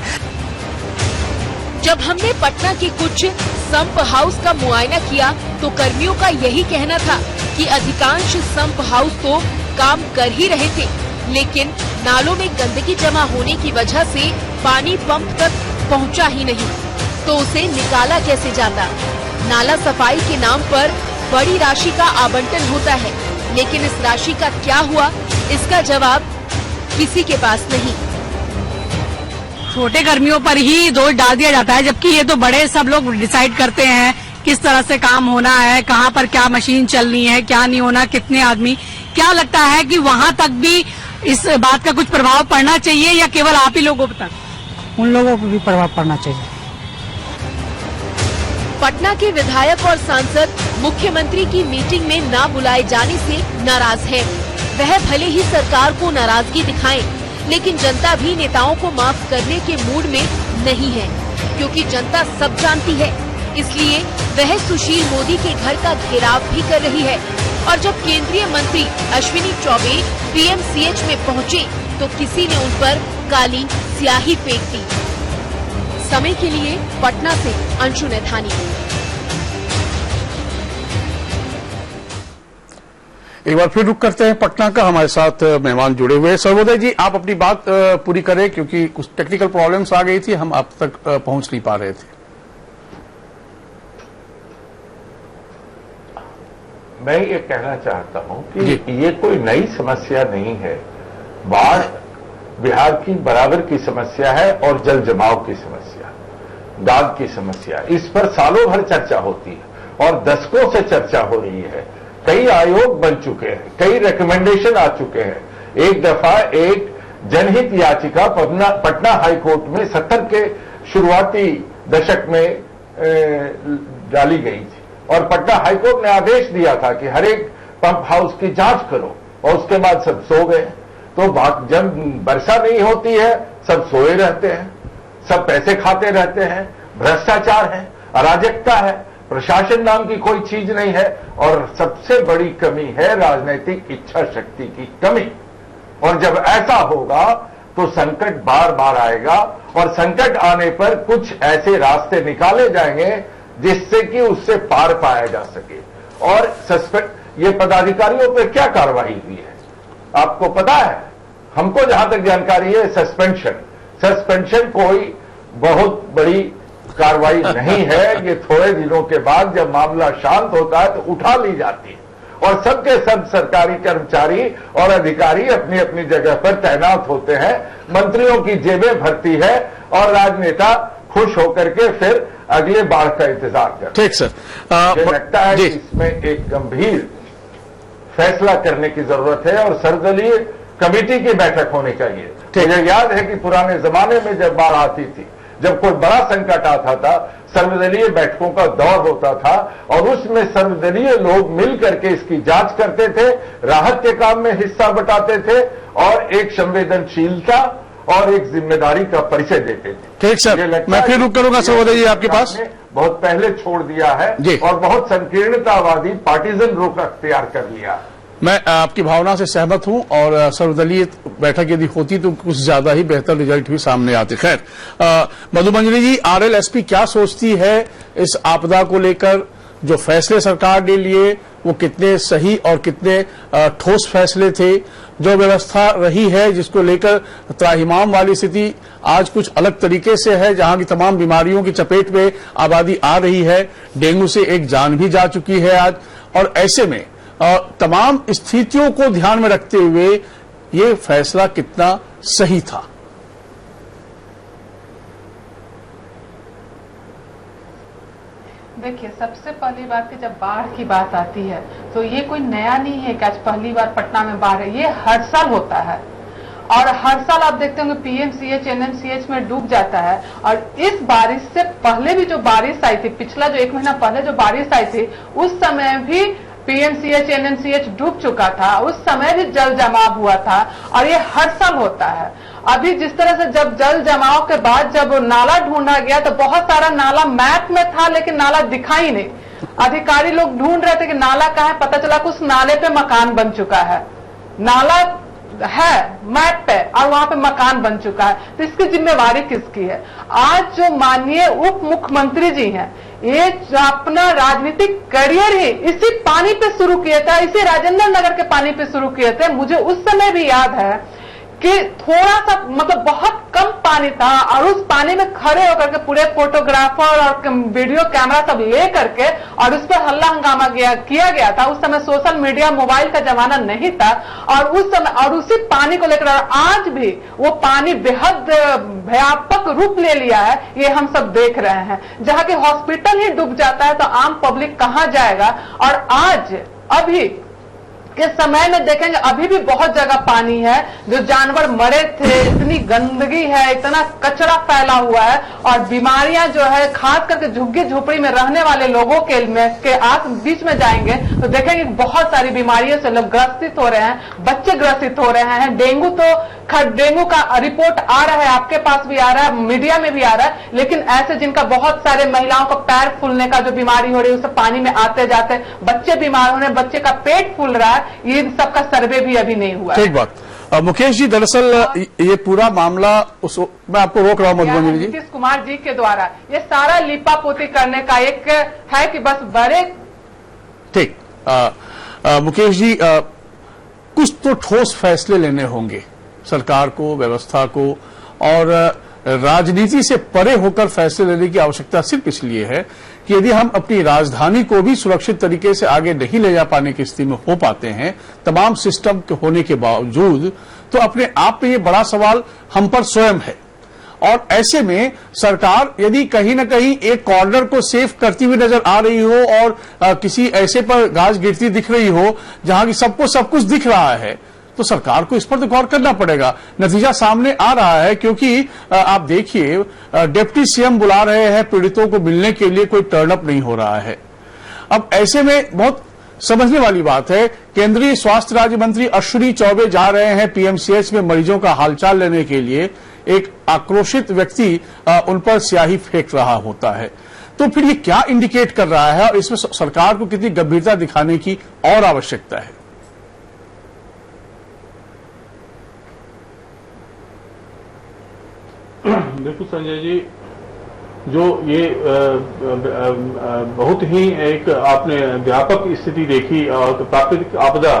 जब हमने पटना के कुछ संप हाउस का मुआयना किया तो कर्मियों का यही कहना था कि अधिकांश संप हाउस तो काम कर ही रहे थे, लेकिन नालों में गंदगी जमा होने की वजह से पानी पंप तक पहुंचा ही नहीं, तो उसे निकाला कैसे जाता? नाला सफाई के नाम पर बड़ी राशि का आवंटन होता है, लेकिन इस राशि का क्या हुआ, इसका जवाब किसी के पास नहीं। छोटे कर्मियों पर ही दोष डाल दिया जाता है, जबकि ये तो बड़े सब लोग डिसाइड करते हैं किस तरह से काम होना है, कहाँ पर क्या मशीन चलनी है, क्या नहीं होना, कितने आदमी। क्या लगता है कि वहाँ तक भी इस बात का कुछ प्रभाव पड़ना चाहिए या केवल आप ही लोगों तक? उन लोगों पर भी प्रभाव पड़ना चाहिए। पटना के विधायक और सांसद मुख्यमंत्री की मीटिंग में न बुलाए जाने से नाराज हैं। वह भले ही सरकार को नाराजगी दिखाएं, लेकिन जनता भी नेताओं को माफ करने के मूड में नहीं है, क्योंकि जनता सब जानती है। इसलिए वह सुशील मोदी के घर का घेराव भी कर रही है। और जब केंद्रीय मंत्री अश्विनी चौबे पीएमसीएच में पहुंचे, तो किसी ने उन पर काली स्याही फेंक दी। समय के लिए पटना से अंशु नैथानी। एक बार फिर रुक करते हैं पटना का। हमारे साथ मेहमान जुड़े हुए हैं। सर्वोदय जी, आप अपनी बात पूरी करें, क्योंकि कुछ टेक्निकल प्रॉब्लम्स आ गई थी, हम आप तक पहुंच नहीं पा रहे थे। मैं ये कहना चाहता हूं कि ये कोई नई समस्या नहीं है। बाढ़ बिहार की बराबर की समस्या है और जल जमाव की समस्या, दाग की समस्या, इस पर सालों भर चर्चा होती है और दशकों से चर्चा हो रही है। कई आयोग बन चुके हैं, कई रिकमेंडेशन आ चुके हैं। एक दफा एक जनहित याचिका पटना हाईकोर्ट में 70 के शुरुआती दशक में डाली गई थी और पटना हाईकोर्ट ने आदेश दिया था कि हर एक पंप हाउस की जांच करो, और उसके बाद सब सो गए। तो जब वर्षा नहीं होती है, सब सोए रहते हैं, सब पैसे खाते रहते हैं, भ्रष्टाचार है, अराजकता है, प्रशासन नाम की कोई चीज नहीं है, और सबसे बड़ी कमी है राजनीतिक इच्छा शक्ति की कमी। और जब ऐसा होगा तो संकट बार बार आएगा, और संकट आने पर कुछ ऐसे रास्ते निकाले जाएंगे जिससे कि उससे पार पाया जा सके। और ये पदाधिकारियों पर क्या कार्रवाई हुई है आपको पता है? हमको जहां तक जानकारी है सस्पेंशन कोई बहुत बड़ी कार्रवाई नहीं है। ये थोड़े दिनों के बाद जब मामला शांत होता है तो उठा ली जाती है, और सबके सब सरकारी कर्मचारी और अधिकारी अपनी अपनी जगह पर तैनात होते हैं, मंत्रियों की जेबें भरती है और राजनेता खुश होकर के फिर अगले बाढ़ का इंतजार करते हैं। ठीक सर, मुझे लगता है कि इसमें एक गंभीर फैसला करने की जरूरत है और सर्वदलीय कमेटी की बैठक होनी चाहिए। मुझे याद है कि पुराने जमाने में जब बाढ़ आती थी, जब कोई बड़ा संकट आता था, सर्वदलीय बैठकों का दौर होता था और उसमें सर्वदलीय लोग मिल करके इसकी जांच करते थे, राहत के काम में हिस्सा बटाते थे और एक संवेदनशीलता और एक जिम्मेदारी का परिचय देते थे। ठीक सर, मैं फिर रुक करूंगा सर्वोदय जी आपके पास। बहुत पहले छोड़ दिया है और बहुत संकीर्णतावादी पार्टीजन रुख अख्तियार कर लिया। मैं आपकी भावना से सहमत हूं और सर्वदलीय बैठक यदि होती तो कुछ ज्यादा ही बेहतर रिजल्ट भी सामने आते। खैर, मधुमंजरी जी, आरएलएसपी क्या सोचती है इस आपदा को लेकर? जो फैसले सरकार ने लिए वो कितने सही और कितने ठोस फैसले थे? जो व्यवस्था रही है जिसको लेकर त्राहिमाम वाली स्थिति आज कुछ अलग तरीके से है, जहां की तमाम बीमारियों की चपेट में आबादी आ रही है, डेंगू से एक जान भी जा चुकी है आज। और ऐसे में तमाम स्थितियों को ध्यान में रखते हुए ये फैसला कितना सही था? देखिए, सबसे पहली बात कि जब बाढ़ की बात आती है तो ये कोई नया नहीं है कि आज पहली बार पटना में बाढ़ है। ये हर साल होता है और हर साल आप देखते होंगे पीएमसीएच एनएमसीएच में डूब जाता है। और इस बारिश से पहले भी जो बारिश आई थी, पिछला जो 1 महीना पहले जो बारिश आई थी, उस समय भी पीएमसीएच एनएमसीएच डूब चुका था, उस समय भी जल जमाव हुआ था और ये हर साल होता है। अभी जिस तरह से जब जल जमाव के बाद जब नाला ढूंढा गया तो बहुत सारा नाला मैप में था लेकिन नाला दिखाई नहीं। अधिकारी लोग ढूंढ रहे थे कि नाला कहाँ है, पता चला कि उस नाले पे मकान बन चुका है। नाला है मैप पे और वहां पे मकान बन चुका है, तो इसकी जिम्मेवारी किसकी है? आज जो माननीय उप मुख्यमंत्री जी हैं, ये अपना राजनीतिक करियर ही इसी पानी पे शुरू किया था, इसी राजेंद्र नगर के पानी पे शुरू किए थे। मुझे उस समय भी याद है कि थोड़ा सा मतलब बहुत कम पानी था और उस पानी में खड़े होकर के पूरे फोटोग्राफर और वीडियो कैमरा सब ले करके और उस पर हल्ला हंगामा किया गया था। उस समय सोशल मीडिया मोबाइल का जमाना नहीं था और उस समय और उसी पानी को लेकर आज भी वो पानी बेहद व्यापक रूप ले लिया है, ये हम सब देख रहे हैं। जहां की हॉस्पिटल ही डूब जाता है तो आम पब्लिक कहां जाएगा। और आज अभी के समय में देखेंगे अभी भी बहुत जगह पानी है, जो जानवर मरे थे, इतनी गंदगी है, इतना कचरा फैला हुआ है और बीमारियां जो है खास करके झुग्गी झोपड़ी में रहने वाले लोगों के आस बीच में जाएंगे तो देखेंगे बहुत सारी बीमारियों से लोग ग्रसित हो रहे हैं, बच्चे ग्रसित हो रहे हैं। डेंगू का रिपोर्ट आ रहा है, आपके पास भी आ रहा है, मीडिया में भी आ रहा है, लेकिन ऐसे जिनका बहुत सारे महिलाओं को पैर फूलने का जो बीमारी हो रही है, उससे पानी में आते जाते बच्चे बीमार हो रहे हैं, बच्चे का पेट फूल रहा है, ये सबका सर्वे भी अभी नहीं हुआ है। ठीक बात। मुकेश जी, दरअसल ये पूरा मामला मैं आपको रोक रहा हूं मधुबनी जी, नीतीश कुमार जी के द्वारा ये सारा लिपापोती करने का एक है कि बस बड़े। ठीक। मुकेश जी, कुछ तो ठोस फैसले लेने होंगे सरकार को, व्यवस्था को, और राजनीति से परे होकर फैसले लेने की आवश्यकता सिर्फ इसलिए है कि यदि हम अपनी राजधानी को भी सुरक्षित तरीके से आगे नहीं ले जा पाने की स्थिति में हो पाते हैं तमाम सिस्टम के होने के बावजूद, तो अपने आप में ये बड़ा सवाल हम पर स्वयं है। और ऐसे में सरकार यदि कहीं न कहीं एक कॉर्नर को सेफ करती हुई नजर आ रही हो और किसी ऐसे पर गाज गिरती दिख रही हो जहां की सबको सब कुछ दिख रहा है, तो सरकार को इस पर तो गौर करना पड़ेगा। नतीजा सामने आ रहा है क्योंकि आप देखिए डिप्टी सीएम बुला रहे हैं पीड़ितों को मिलने के लिए, कोई टर्न अप नहीं हो रहा है। अब ऐसे में बहुत समझने वाली बात है, केंद्रीय स्वास्थ्य राज्य मंत्री अश्विनी चौबे जा रहे हैं पीएमसीएच में मरीजों का हालचाल लेने के लिए, एक आक्रोशित व्यक्ति उन पर स्याही फेंक रहा होता है। तो फिर ये क्या इंडिकेट कर रहा है और इसमें सरकार को कितनी गंभीरता दिखाने की और आवश्यकता है? बिल्कुल संजय जी, जो ये बहुत ही एक आपने व्यापक स्थिति देखी और प्राकृतिक आपदा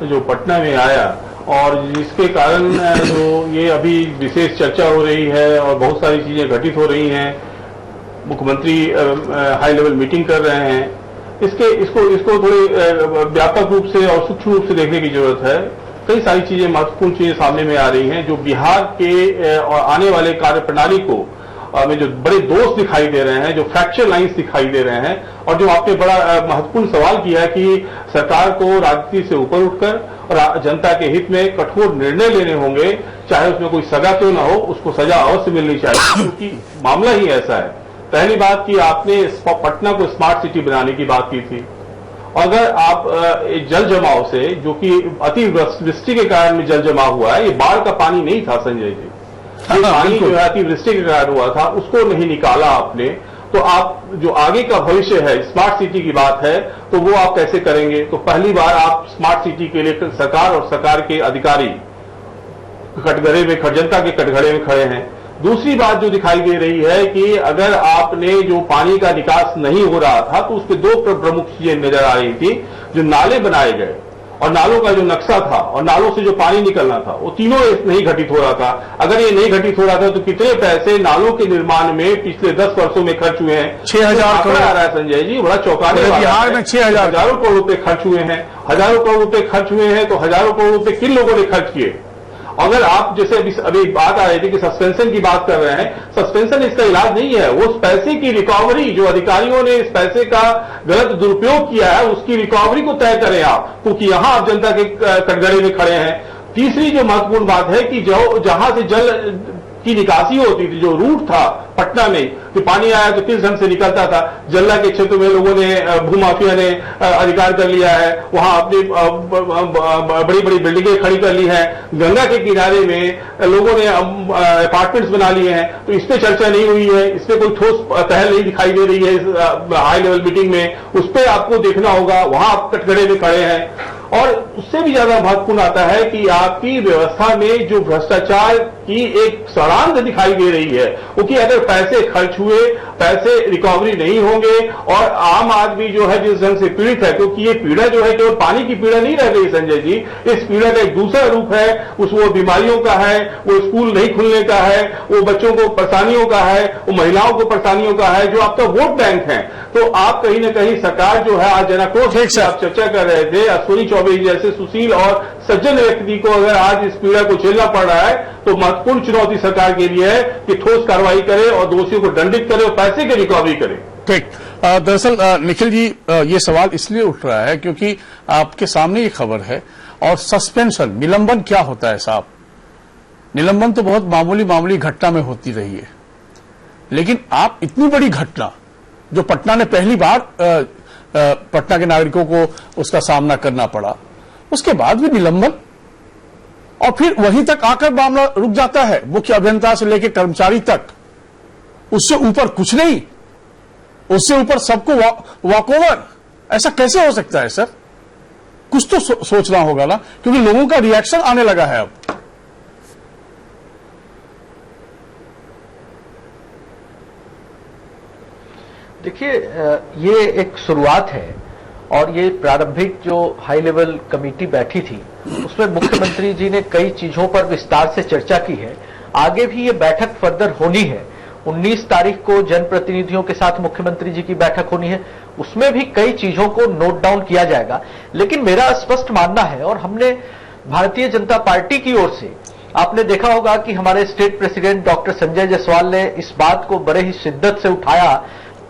जो पटना में आया और जिसके कारण जो ये अभी विशेष चर्चा हो रही है और बहुत सारी चीजें घटित हो रही हैं, मुख्यमंत्री हाई लेवल मीटिंग कर रहे हैं, इसको थोड़ी व्यापक रूप से और सूक्ष्म रूप से देखने की जरूरत है। कई सारी चीजें, महत्वपूर्ण चीजें सामने में आ रही हैं जो बिहार के और आने वाले कार्य प्रणाली को में जो बड़े दोष दिखाई दे रहे हैं, जो फ्रैक्चर लाइंस दिखाई दे रहे हैं, और जो आपने बड़ा महत्वपूर्ण सवाल किया है कि सरकार को राजनीति से ऊपर उठकर और जनता के हित में कठोर निर्णय लेने होंगे, चाहे उसमें कोई सजा क्यों ना हो, उसको सजा अवश्य मिलनी चाहिए क्योंकि मामला ही ऐसा है। पहली बात कि आपने पटना को स्मार्ट सिटी बनाने की बात की थी, अगर आप जल जमाव से, जो कि अतिवृष्टि के कारण में जल जमा हुआ है, ये बाढ़ का पानी नहीं था संजय जी, ये पानी जो है अतिवृष्टि के कारण हुआ था, उसको नहीं निकाला आपने, तो आप जो आगे का भविष्य है, स्मार्ट सिटी की बात है, तो वो आप कैसे करेंगे? तो पहली बार आप स्मार्ट सिटी के लिए सरकार और सरकार के अधिकारी कटघरे में, जनता के कटघरे में खड़े हैं। दूसरी बात जो दिखाई दे रही है कि अगर आपने जो पानी का निकास नहीं हो रहा था तो उस पर दो प्रमुख चीजें नजर आ रही थी, जो नाले बनाए गए और नालों का जो नक्शा था और नालों से जो पानी निकलना था, वो तीनों नहीं घटित हो रहा था। अगर ये नहीं घटित हो रहा था तो कितने पैसे नालों के निर्माण में पिछले 10 वर्षों में खर्च हुए हैं? 6,000 करोड़ आ रहा है संजय जी, बड़ा चौंकाने वाला है। बिहार में 6,000 हजारों करोड़ रुपए खर्च हुए हैं, हजारों करोड़ रुपए खर्च हुए हैं, तो हजारों करोड़ रुपए किन लोगों ने खर्च किए? अगर आप जैसे अभी बात आ रही थी कि सस्पेंशन की बात कर रहे हैं, सस्पेंशन इसका इलाज नहीं है। वो उस पैसे की रिकवरी, जो अधिकारियों ने इस पैसे का गलत दुरुपयोग किया है, उसकी रिकवरी को तय करें आप, क्योंकि यहां आप जनता के कटघरे में खड़े हैं। तीसरी जो महत्वपूर्ण बात है कि जो जहां से जल की निकासी होती थी, जो रूट था पटना में, कि पानी आया तो किस ढंग से निकलता था, जल्ला के क्षेत्र में लोगों ने, भूमाफिया ने अधिकार कर लिया है, वहां अपनी बड़ी बड़ी बिल्डिंगें खड़ी कर ली हैं, गंगा के किनारे में लोगों ने अपार्टमेंट्स बना लिए हैं, तो इस पर चर्चा नहीं हुई है, इस पर कोई ठोस पहल नहीं दिखाई दे रही है इस हाई लेवल मीटिंग में। उस पर आपको देखना होगा, वहां आप कटघरे में खड़े हैं। और उससे भी ज्यादा महत्वपूर्ण आता है कि आपकी व्यवस्था में जो भ्रष्टाचार की एक सड़ांध दिखाई दे रही है, क्योंकि अगर पैसे खर्च हुए, पैसे रिकवरी नहीं होंगे और आम आदमी जो है जिस ढंग से पीड़ित है, क्योंकि ये पीड़ा जो है केवल पानी की पीड़ा नहीं रह गई संजय जी, इस पीड़ा का एक दूसरा रूप है, वो बीमारियों का है, वो स्कूल नहीं खुलने का है, वो बच्चों को परेशानियों का है, वो महिलाओं को परेशानियों का है, जो आपका वोट बैंक है। तो आप कहीं न कहीं सरकार जो है, आज जनाक्रोश से आप चर्चा कर रहे थे, अश्विनी चौबे जैसे सुशील और सज्जन व्यक्ति को अगर आज इस पीड़ा को झेलना पड़ रहा है, तो महत्वपूर्ण चुनौती सरकार के लिए है कि ठोस कार्रवाई करे और दोषियों को दंडित करे और पैसे की रिकवरी करे। ठीक। दरअसल निखिल जी, ये सवाल इसलिए उठ रहा है क्योंकि आपके सामने ये खबर है और सस्पेंशन, निलंबन क्या होता है साहब? निलंबन तो बहुत मामूली घटना में होती रही है, लेकिन आप इतनी बड़ी घटना जो पटना ने पहली बार पटना के नागरिकों को उसका सामना करना पड़ा, उसके बाद भी निलंबन, और फिर वहीं तक आकर मामला रुक जाता है, मुख्य अभियंता से लेकर कर्मचारी तक, उससे ऊपर कुछ नहीं, उससे ऊपर सबको वॉकओवर। ऐसा कैसे हो सकता है सर? कुछ तो सोचना होगा ना, क्योंकि लोगों का रिएक्शन आने लगा है अब। देखिए, ये एक शुरुआत है और ये प्रारंभिक जो हाई लेवल कमेटी बैठी थी उसमें मुख्यमंत्री जी ने कई चीजों पर विस्तार से चर्चा की है। आगे भी ये बैठक फर्दर होनी है। 19 तारीख को जनप्रतिनिधियों के साथ मुख्यमंत्री जी की बैठक होनी है, उसमें भी कई चीजों को नोट डाउन किया जाएगा। लेकिन मेरा स्पष्ट मानना है, और हमने भारतीय जनता पार्टी की ओर से, आपने देखा होगा कि हमारे state president doctor Sanjay Jaiswal ने इस बात को बड़े ही शिद्दत से उठाया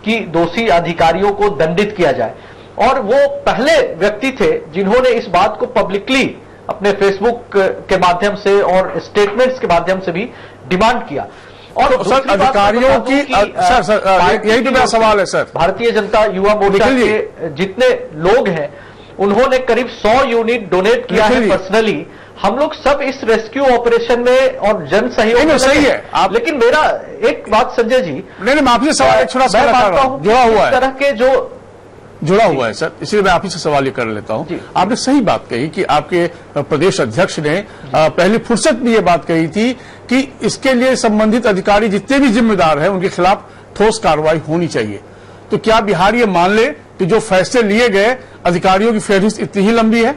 कि दोषी अधिकारियों को दंडित किया जाए, और वो पहले व्यक्ति थे जिन्होंने इस बात को पब्लिकली अपने फेसबुक के माध्यम से और स्टेटमेंट्स के माध्यम से भी डिमांड किया। और तो सर, अधिकारियों की सर यही तो मेरा सवाल है सर। भारतीय जनता युवा मोर्चा के जितने लोग हैं उन्होंने करीब 100 यूनिट डोनेट किया है पर्सनली। हम लोग सब इस रेस्क्यू ऑपरेशन में और जन सहयोग में सही है आप, लेकिन मेरा एक बात संजय जी, नहीं मैं आपसे सवाल छोटा सा जुड़ा हुआ है, तरह के जो जुड़ा हुआ है सर, इसलिए मैं आप ही से सवाल ये कर लेता हूं। आपने सही बात कही कि आपके प्रदेश अध्यक्ष ने पहली फुर्सत में ये बात कही थी कि इसके लिए संबंधित अधिकारी जितने भी जिम्मेदार हैं उनके खिलाफ ठोस कार्रवाई होनी चाहिए। तो क्या बिहार ये मान ले कि जो फैसले लिए गए अधिकारियों की फहरिस्त इतनी ही लंबी है?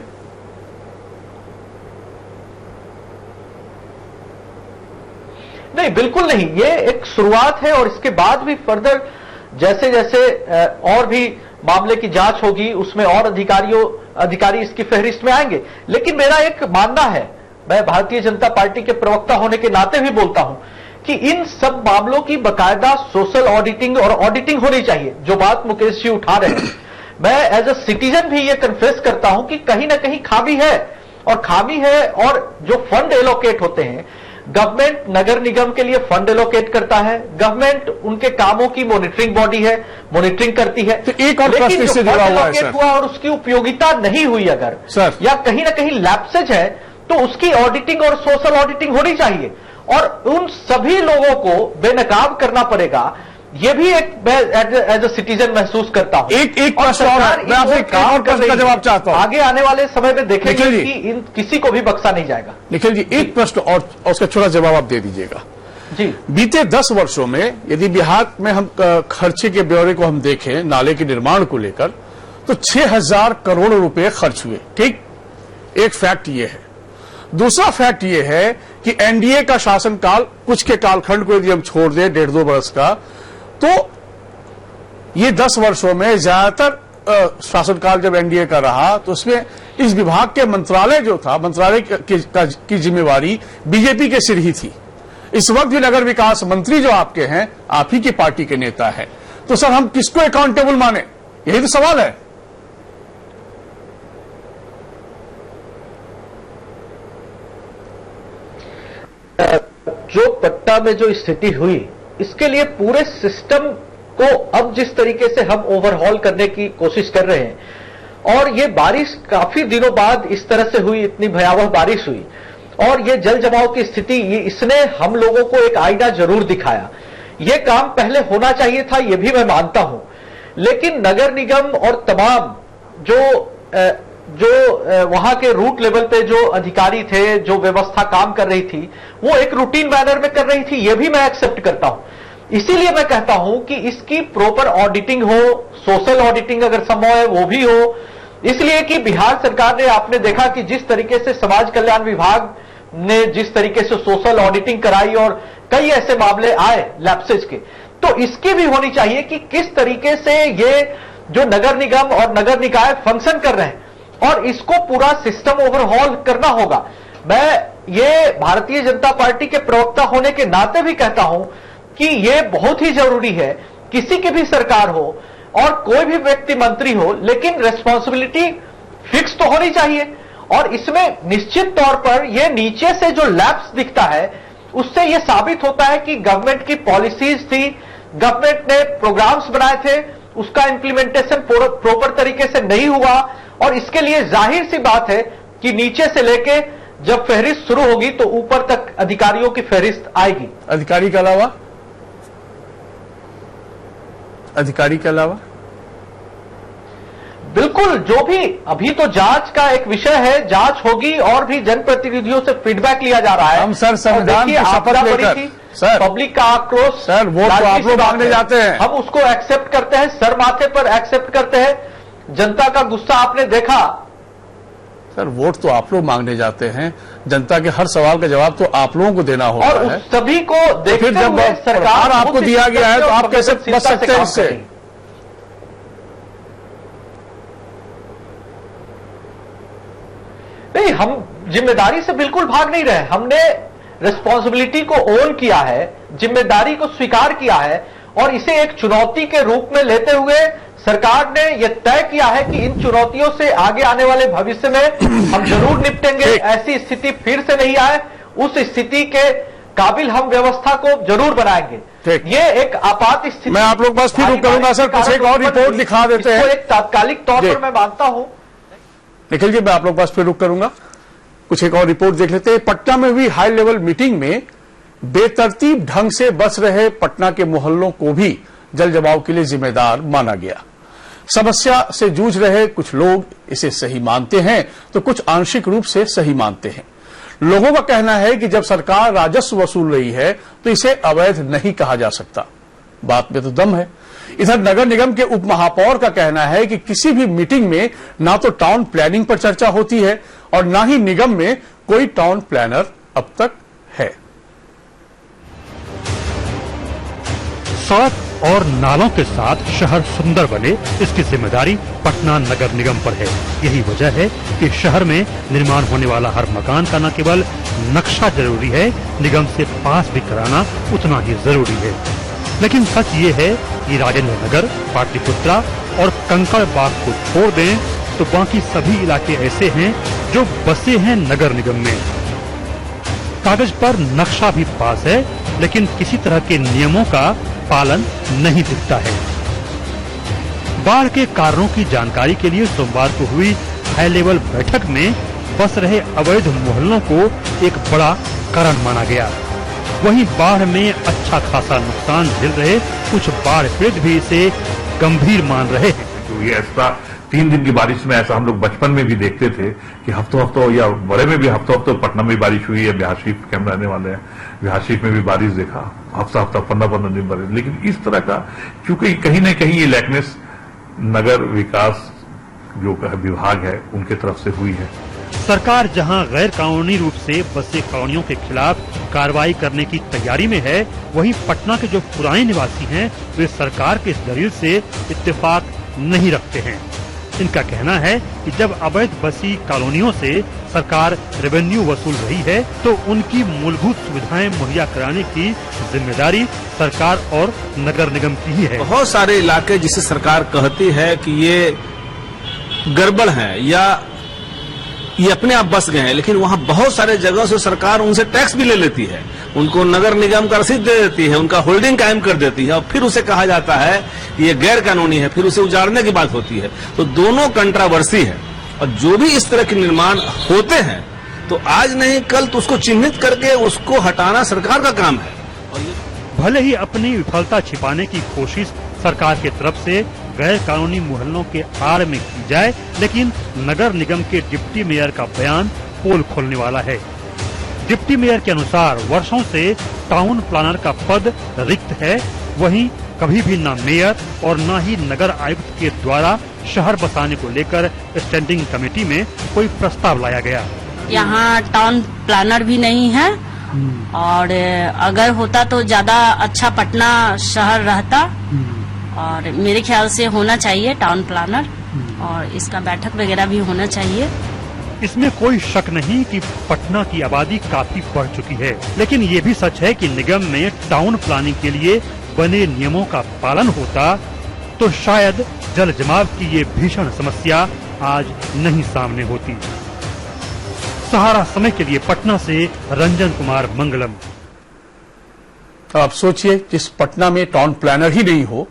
नहीं, बिल्कुल नहीं। ये एक शुरुआत है और इसके बाद भी फर्दर जैसे जैसे और भी मामले की जांच होगी उसमें और अधिकारी इसकी फहरिस्त में आएंगे। लेकिन मेरा एक मानना है, मैं भारतीय जनता पार्टी के प्रवक्ता होने के नाते भी बोलता हूं कि इन सब मामलों की बकायदा सोशल ऑडिटिंग और ऑडिटिंग होनी चाहिए। जो बात मुकेश जी उठा रहे हैं, मैं एज अ सिटीजन भी ये कन्फेस करता हूं कि कहीं ना कहीं खामी है, और जो फंड एलोकेट होते हैं, गवर्नमेंट नगर निगम के लिए फंड एलोकेट करता है, गवर्नमेंट उनके कामों की मॉनिटरिंग बॉडी है, मॉनिटरिंग करती है। तो एक और प्रश्न इससे जुड़ा हुआ है सर, हुआ और उसकी उपयोगिता नहीं हुई अगर सर, या कहीं ना कहीं लैप्सेज है, तो उसकी ऑडिटिंग और सोशल ऑडिटिंग होनी चाहिए और उन सभी लोगों को बेनकाब करना पड़ेगा। ये भी एक एज अ सिटीजन महसूस करता हूं। एक प्रश्न और मैं आपसे एक और प्रश्न का जवाब चाहता हूं। आगे आने वाले समय में देखेंगे कि इन किसी को भी बख्शा नहीं जाएगा। निखिल जी, एक प्रश्न और उसका छोटा जवाब आप दे दीजिएगा जी। बीते 10 वर्षों में यदि बिहार में हम खर्चे के ब्यौरे को हम देखें नाले के निर्माण को लेकर, तो 6000 करोड़ रुपए खर्च हुए। ठीक, एक फैक्ट ये है। दूसरा फैक्ट ये है कि एनडीए का शासनकाल, कुछ के कालखंड को यदि हम छोड़ दें 1.5-2 वर्ष का, तो ये 10 वर्षों में ज्यादातर शासनकाल जब एनडीए का रहा तो उसमें इस विभाग के मंत्रालय जो था, मंत्रालय की जिम्मेवारी बीजेपी के सिर ही थी। इस वक्त भी नगर विकास मंत्री जो आपके हैं, आप ही की पार्टी के नेता हैं। तो सर हम किसको अकाउंटेबल माने, यही तो सवाल है। जो पट्टा में जो स्थिति हुई, इसके लिए पूरे सिस्टम को अब जिस तरीके से हम ओवरहॉल करने की कोशिश कर रहे हैं, और ये बारिश काफी दिनों बाद इस तरह से हुई, इतनी भयावह बारिश हुई, और ये जल जमाव की स्थिति, इसने हम लोगों को एक आईना जरूर दिखाया। ये काम पहले होना चाहिए था, ये भी मैं मानता हूं, लेकिन नगर निगम और तमाम जो जो वहां के रूट लेवल पे जो अधिकारी थे, जो व्यवस्था काम कर रही थी, वो एक रूटीन मैनर में कर रही थी, ये भी मैं एक्सेप्ट करता हूं। इसीलिए मैं कहता हूं कि इसकी प्रॉपर ऑडिटिंग हो, सोशल ऑडिटिंग अगर संभव है वो भी हो। इसलिए कि बिहार सरकार ने, आपने देखा कि जिस तरीके से समाज कल्याण विभाग ने जिस तरीके से सोशल ऑडिटिंग कराई और कई ऐसे मामले आए लैप्सेज के, तो इसकी भी होनी चाहिए कि किस तरीके से ये जो नगर निगम और नगर निकाय फंक्शन कर रहे हैं, और इसको पूरा सिस्टम ओवरहॉल करना होगा। मैं ये भारतीय जनता पार्टी के प्रवक्ता होने के नाते भी कहता हूं कि ये बहुत ही जरूरी है, किसी की भी सरकार हो और कोई भी व्यक्ति मंत्री हो, लेकिन रेस्पॉन्सिबिलिटी फिक्स तो होनी चाहिए। और इसमें निश्चित तौर पर ये नीचे से जो लैप्स दिखता है, उससे ये साबित होता है कि गवर्नमेंट की पॉलिसीज थी, गवर्नमेंट ने प्रोग्राम्स बनाए थे, उसका इंप्लीमेंटेशन प्रॉपर तरीके से नहीं हुआ। और इसके लिए जाहिर सी बात है कि नीचे से लेके जब फहरिस्त शुरू होगी तो ऊपर तक अधिकारियों की फहरिस्त आएगी। अधिकारी के अलावा बिल्कुल, जो भी अभी तो जांच का एक विषय है, जांच होगी और भी जनप्रतिनिधियों से फीडबैक लिया जा रहा है। हम सर संविधान की शपथ लेकर, सर पब्लिक का आक्रोश, सर वोट तो आप लोग मांगने जाते हैं, हम उसको एक्सेप्ट करते हैं, सर माथे पर एक्सेप्ट करते हैं। जनता का गुस्सा आपने देखा। सर वोट तो आप लोग मांगने जाते हैं, जनता के हर सवाल का जवाब तो आप लोगों को देना होता और है। उस सभी को देखते फिर जब हुए सरकार आपको दिया गया है तो आप कैसे बच सकते हैं इससे? नहीं, हम जिम्मेदारी से बिल्कुल भाग नहीं रहे। हमने रिस्पॉन्सिबिलिटी को ओन किया है, जिम्मेदारी को स्वीकार किया है और इसे एक चुनौती के रूप में लेते हुए सरकार ने यह तय किया है कि इन चुनौतियों से आगे आने वाले भविष्य में हम जरूर निपटेंगे। ऐसी स्थिति फिर से नहीं आए, उस स्थिति के काबिल हम व्यवस्था को जरूर बनाएंगे। ये एक आपात स्थिति, मैं आप लोग बस फिर रुक करूंगा सर, कुछ एक और रिपोर्ट दिखा देते हैं। एक तात्कालिक तौर पर मैं मानता हूं। निखिल जी, मैं आप लोग पास फिर रुक करूंगा, कुछ एक और रिपोर्ट देख लेते हैं। पटना में हुई हाई लेवल मीटिंग में बेतरतीब ढंग से बस रहे पटना के मोहल्लों को भी जल जमाव के लिए जिम्मेदार माना गया। समस्या से जूझ रहे कुछ लोग इसे सही मानते हैं तो कुछ आंशिक रूप से सही मानते हैं। लोगों का कहना है कि जब सरकार राजस्व वसूल रही है तो इसे अवैध नहीं कहा जा सकता। बात में तो दम है। इधर नगर निगम के उप महापौर का कहना है कि किसी भी मीटिंग में ना तो टाउन प्लानिंग पर चर्चा होती है और ना ही निगम में कोई टाउन प्लानर अब तक है। सड़क और नालों के साथ शहर सुंदर बने, इसकी जिम्मेदारी पटना नगर निगम पर है। यही वजह है कि शहर में निर्माण होने वाला हर मकान का न केवल नक्शा जरूरी है, निगम से पास भी कराना उतना ही जरूरी है। लेकिन सच ये है कि राजेंद्र नगर, पाटलिपुत्रा और कंकड़ बाग को छोड़ दें तो बाकी सभी इलाके ऐसे हैं जो बसे हैं नगर निगम में। कागज पर नक्शा भी पास है, लेकिन किसी तरह के नियमों का पालन नहीं दिखता है। बाढ़ के कारणों की जानकारी के लिए सोमवार को हुई हाई लेवल बैठक में बस रहे अवैध मोहल्लों को एक बड़ा कारण माना गया। वहीं बाढ़ में अच्छा खासा नुकसान झेल रहे कुछ बाढ़ पीड़ित भी इसे गंभीर मान रहे हैं। तो ये ऐसा 3 दिन की बारिश में ऐसा हम लोग बचपन में भी देखते थे कि हफ्तों या बड़े में भी हफ्तों पटना में बारिश हुई है। बिहार शरीफ के हम रहने वाले हैं, बिहार शरीफ में भी बारिश देखा, हफ्ता 15 दिन बारिश। लेकिन इस तरह का, क्योंकि कहीं न कहीं ये लैकनेस नगर विकास जो विभाग है उनके तरफ से हुई है। सरकार जहां गैर कानूनी रूप से बसे कॉलोनियों के खिलाफ कार्रवाई करने की तैयारी में है, वहीं पटना के जो पुराने निवासी हैं वे सरकार के इस दलील से इत्तेफाक नहीं रखते हैं। इनका कहना है कि जब अवैध बसी कॉलोनियों से सरकार रेवेन्यू वसूल रही है तो उनकी मूलभूत सुविधाएं मुहैया कराने की जिम्मेदारी सरकार और नगर निगम की ही है। बहुत सारे इलाके जिसे सरकार कहती है कि ये गड़बड़ है या ये अपने आप बस गए हैं, लेकिन वहां बहुत सारे जगहों से सरकार उनसे टैक्स भी ले लेती है, उनको नगर निगम का रसीद दे देती है, उनका होल्डिंग कायम कर देती है और फिर उसे कहा जाता है ये गैर कानूनी है, फिर उसे उजाड़ने की बात होती है। तो दोनों कंट्रावर्सी है और जो भी इस तरह के निर्माण होते हैं तो आज नहीं कल तो उसको चिन्हित करके उसको हटाना सरकार का काम है। भले ही अपनी विफलता छिपाने की कोशिश सरकार की तरफ से गैर कानूनी मोहल्लों के आड़ में की जाए, लेकिन नगर निगम के डिप्टी मेयर का बयान पोल खोलने वाला है। डिप्टी मेयर के अनुसार वर्षों से टाउन प्लानर का पद रिक्त है, वहीं कभी भी न मेयर और न ही नगर आयुक्त के द्वारा शहर बसाने को लेकर स्टैंडिंग कमेटी में कोई प्रस्ताव लाया गया। यहाँ टाउन प्लानर भी नहीं है और अगर होता तो ज्यादा अच्छा पटना शहर रहता और मेरे ख्याल से होना चाहिए टाउन प्लानर और इसका बैठक वगैरह भी होना चाहिए। इसमें कोई शक नहीं कि पटना की आबादी काफी बढ़ चुकी है, लेकिन ये भी सच है कि निगम में टाउन प्लानिंग के लिए बने नियमों का पालन होता तो शायद जल जमाव की ये भीषण समस्या आज नहीं सामने होती। सहारा समय के लिए पटना से रंजन कुमार मंगलम। आप सोचिए, जिस पटना में टाउन प्लानर ही नहीं हो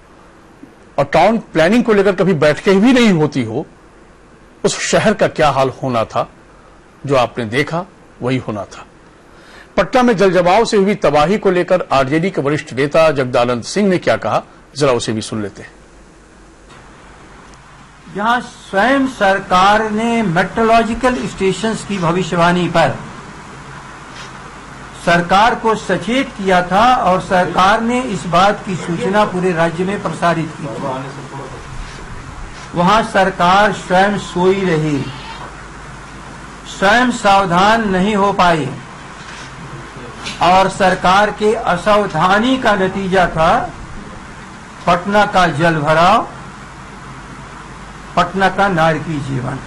और टाउन प्लानिंग को लेकर कभी बैठकें भी नहीं होती हो, उस शहर का क्या हाल होना था। जो आपने देखा वही होना था। पटना में जल जमाव से हुई तबाही को लेकर आरजेडी के वरिष्ठ नेता जगदानंद सिंह ने क्या कहा, जरा उसे भी सुन लेते हैं। जहां स्वयं सरकार ने मेट्रोलॉजिकल स्टेशंस की भविष्यवाणी पर सरकार को सचेत किया था और सरकार ने इस बात की सूचना पूरे राज्य में प्रसारित की, वहां सरकार स्वयं सोई रही, स्वयं सावधान नहीं हो पाई और सरकार के असावधानी का नतीजा था पटना का जल भराव, पटना का नारकी जीवन।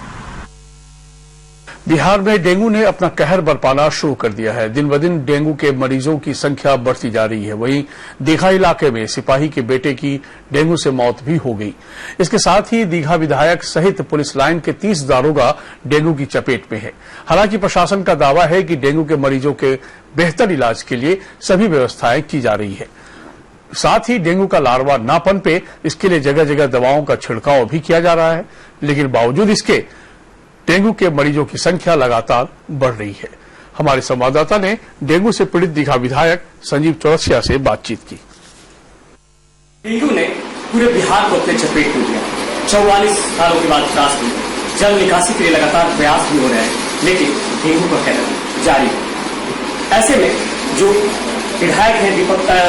बिहार में डेंगू ने अपना कहर बरपाना शुरू कर दिया है। दिन ब दिन डेंगू के मरीजों की संख्या बढ़ती जा रही है। वहीं दीघा इलाके में सिपाही के बेटे की डेंगू से मौत भी हो गई। इसके साथ ही दीघा विधायक सहित पुलिस लाइन के 30 दारोगा डेंगू की चपेट में है। हालांकि प्रशासन का दावा है कि डेंगू के मरीजों के बेहतर इलाज के लिए सभी व्यवस्थाएं की जा रही है। साथ ही डेंगू का लार्वा ना पनपे, इसके लिए जगह जगह दवाओं का छिड़काव भी किया जा रहा है। लेकिन बावजूद इसके डेंगू के मरीजों की संख्या लगातार बढ़ रही है। हमारे संवाददाता ने डेंगू से पीड़ित दीघा विधायक संजीव चौरसिया से बातचीत की। डेंगू ने पूरे बिहार को अपने चपेट में लिया। 44 सालों के बाद त्रास हुई। जल निकासी के लिए लगातार प्रयास भी हो रहे हैं, लेकिन डेंगू का कहर जारी है। ऐसे में जो विधायक हैं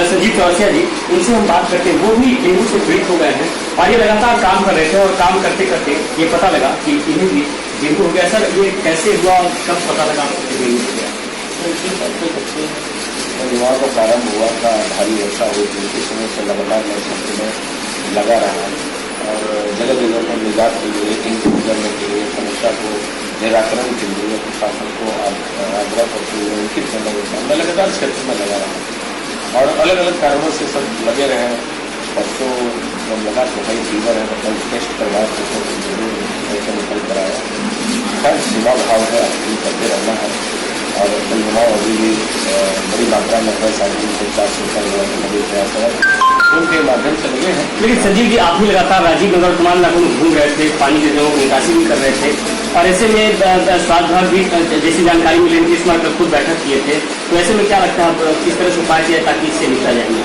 संजीव चौरसिया जी, उनसे हम बात करते हैं। वो भी डेंगू से पीड़ित हो गए हैं और ये लगातार काम कर रहे थे और काम करते करते ये पता लगा कि इन्हें भी डेंगू हो गया। सर, ये कैसे हुआ और कब पता लगा डेंगू हो गया? परिवार का प्रारंभ हुआ था, भारी वर्षा हुई थी, उसी समय से लगातार मैं क्षेत्र में लगा रहा और जगह जगह पर निजात के लिए, डेंगू गुजरने के लिए, समस्या को निराकरण के लिए प्रशासन को आग्रह करते हुए उनकी मैं लगातार क्षेत्र में लगा रहा और अलग अलग कारणों से सब लगे रहे। परसों जब लगा तो भाई फीवर है तो कल टेस्ट करवाया तो जरूर ऐसे निकल कर आया। खैर सेवा भाव है, अपील करते रहना है और जल जमाव अभी भी बड़ी मात्रा में है। 350 से 400 प्रयास है, उनके माध्यम से लगे हैं। लेकिन संजीव जी, आप भी लगातार राजीव नगर तमाम इलाकों में घूम रहे थे, पानी के जगहों की निकासी भी कर रहे थे और ऐसे में स्वास्थ्य विभाग भी जैसी जानकारी मिली थी इस बार खुद बैठक किए थे। तो ऐसे में क्या लगता है किस तरह से उपाय किया ताकि इससे निपटा जाएंगे?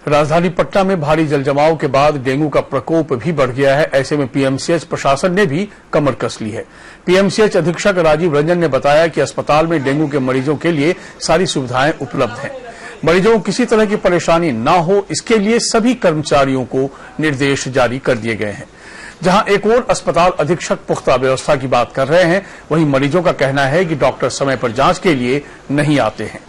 राजधानी पटना में भारी जलजमाव के बाद डेंगू का प्रकोप भी बढ़ गया है। ऐसे में पीएमसीएच प्रशासन ने भी कमर कस ली है। पीएमसीएच अधीक्षक राजीव रंजन ने बताया कि अस्पताल में डेंगू के मरीजों के लिए सारी सुविधाएं उपलब्ध हैं। मरीजों को किसी तरह की परेशानी न हो, इसके लिए सभी कर्मचारियों को निर्देश जारी कर दिए गए हैं। जहां एक और अस्पताल अधीक्षक पुख्ता व्यवस्था की बात कर रहे हैं, वहीं मरीजों का कहना है कि डॉक्टर समय पर जांच के लिए नहीं आते हैं।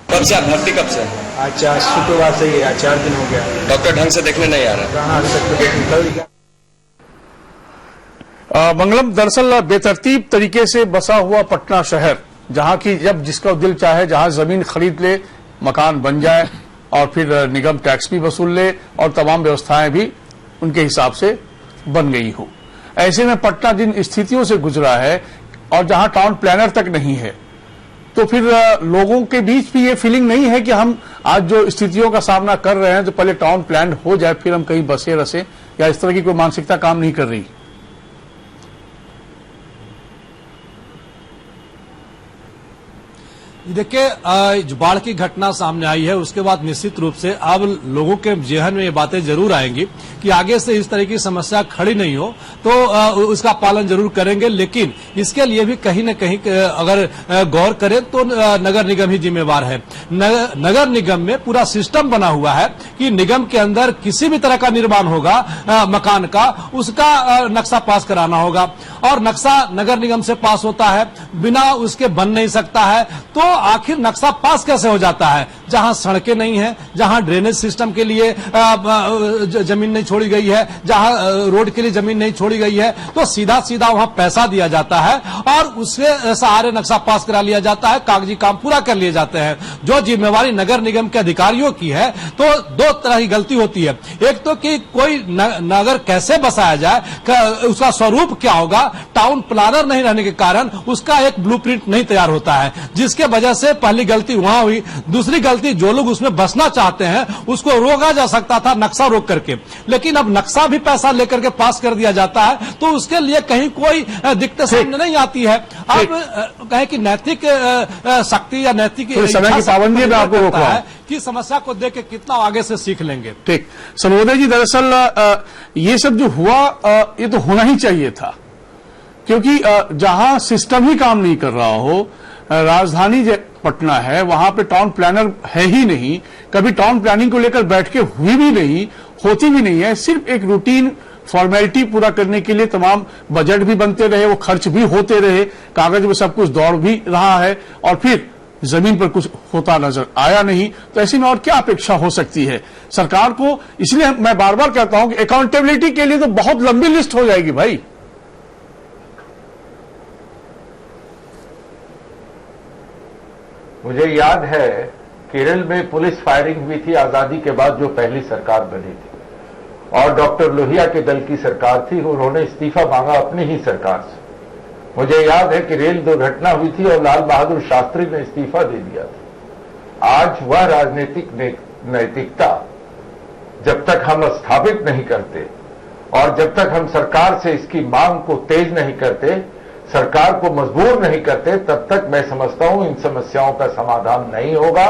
कब से आप भर्ती कब से? आज शुक्रवार से ही 4 दिन हो गया। डॉक्टर ढंग से देखने नहीं आ रहा है। मंगलम, दरअसल बेतरतीब तरीके से बसा हुआ पटना शहर, जहां की जब जिसका दिल चाहे जहां जमीन खरीद ले, मकान बन जाए और फिर निगम टैक्स भी वसूल ले और तमाम व्यवस्थाएं भी उनके हिसाब से बन गई हो। ऐसे में पटना जिन स्थितियों से गुजरा है और जहां टाउन प्लानर तक नहीं है, तो फिर लोगों के बीच भी ये फीलिंग नहीं है कि हम आज जो स्थितियों का सामना कर रहे हैं तो पहले टाउन प्लान हो जाए फिर हम कहीं बसे रसे, या इस तरह की कोई मानसिकता काम नहीं कर रही? देखिए, जो बाढ़ की घटना सामने आई है उसके बाद निश्चित रूप से अब लोगों के जेहन में ये बातें जरूर आएंगी कि आगे से इस तरह की समस्या खड़ी नहीं हो, तो उसका पालन जरूर करेंगे। लेकिन इसके लिए भी कहीं न कहीं अगर गौर करें तो नगर निगम ही जिम्मेवार है। नगर निगम में पूरा सिस्टम बना हुआ है कि निगम के अंदर किसी भी तरह का निर्माण होगा मकान का, उसका नक्शा पास कराना होगा, और नक्शा नगर निगम से पास होता है, बिना उसके बन नहीं सकता है। तो आखिर नक्शा पास कैसे हो जाता है? जहां सड़कें नहीं है, जहां ड्रेनेज सिस्टम के लिए जमीन नहीं छोड़ी गई है, जहां रोड के लिए जमीन नहीं छोड़ी गई है, तो सीधा सीधा वहां पैसा दिया जाता है और उससे सहारे नक्शा पास करा लिया जाता है, कागजी काम पूरा कर लिए जाते हैं। जो जिम्मेवारी नगर निगम के अधिकारियों की है, तो दो तरह की गलती होती है। एक तो कि कोई नगर कैसे बसाया जाए, उसका स्वरूप क्या होगा, टाउन प्लानर नहीं रहने के कारण उसका एक ब्लूप्रिंट नहीं तैयार होता है, जिसके वजह से पहली गलती वहां हुई। दूसरी गलती, जो लोग उसमें बसना चाहते हैं उसको रोका जा सकता था नक्शा रोक करके, लेकिन अब नक्शा भी पैसा लेकर के पास कर दिया जाता है, तो उसके लिए कहीं कोई दिक्कत सामने नहीं आती है। अब कहे कि नैतिक शक्ति या नैतिक समय की पाबंदी में आपको रोकना है कि समस्या को देख के कितना आगे से सीख लेंगे। ठीक, सर्वोदय जी, दरअसल ये सब जो हुआ ये तो होना ही चाहिए था, क्योंकि जहां सिस्टम ही काम नहीं कर रहा हो, राजधानी पटना है, वहां पे टाउन प्लानर है ही नहीं, कभी टाउन प्लानिंग को लेकर बैठ के हुई भी नहीं, होती भी नहीं है, सिर्फ एक रूटीन फॉर्मेलिटी पूरा करने के लिए तमाम बजट भी बनते रहे, वो खर्च भी होते रहे, कागज में सब कुछ दौड़ भी रहा है, और फिर जमीन पर कुछ होता नजर आया नहीं। तो ऐसे में और क्या अपेक्षा हो सकती है सरकार को? इसलिए मैं बार बार कहता हूं कि अकाउंटेबिलिटी के लिए तो बहुत लंबी लिस्ट हो जाएगी भाई। मुझे याद है केरल में पुलिस फायरिंग हुई थी आजादी के बाद, जो पहली सरकार बनी थी, और डॉक्टर लोहिया के दल की सरकार थी, उन्होंने इस्तीफा मांगा अपनी ही सरकार से। मुझे याद है कि रेल दुर्घटना हुई थी और लाल बहादुर शास्त्री ने इस्तीफा दे दिया था। आज वह राजनीतिक नैतिकता जब तक हम स्थापित नहीं करते और जब तक हम सरकार से इसकी मांग को तेज नहीं करते, सरकार को मजबूर नहीं करते, तब तक मैं समझता हूं इन समस्याओं का समाधान नहीं होगा।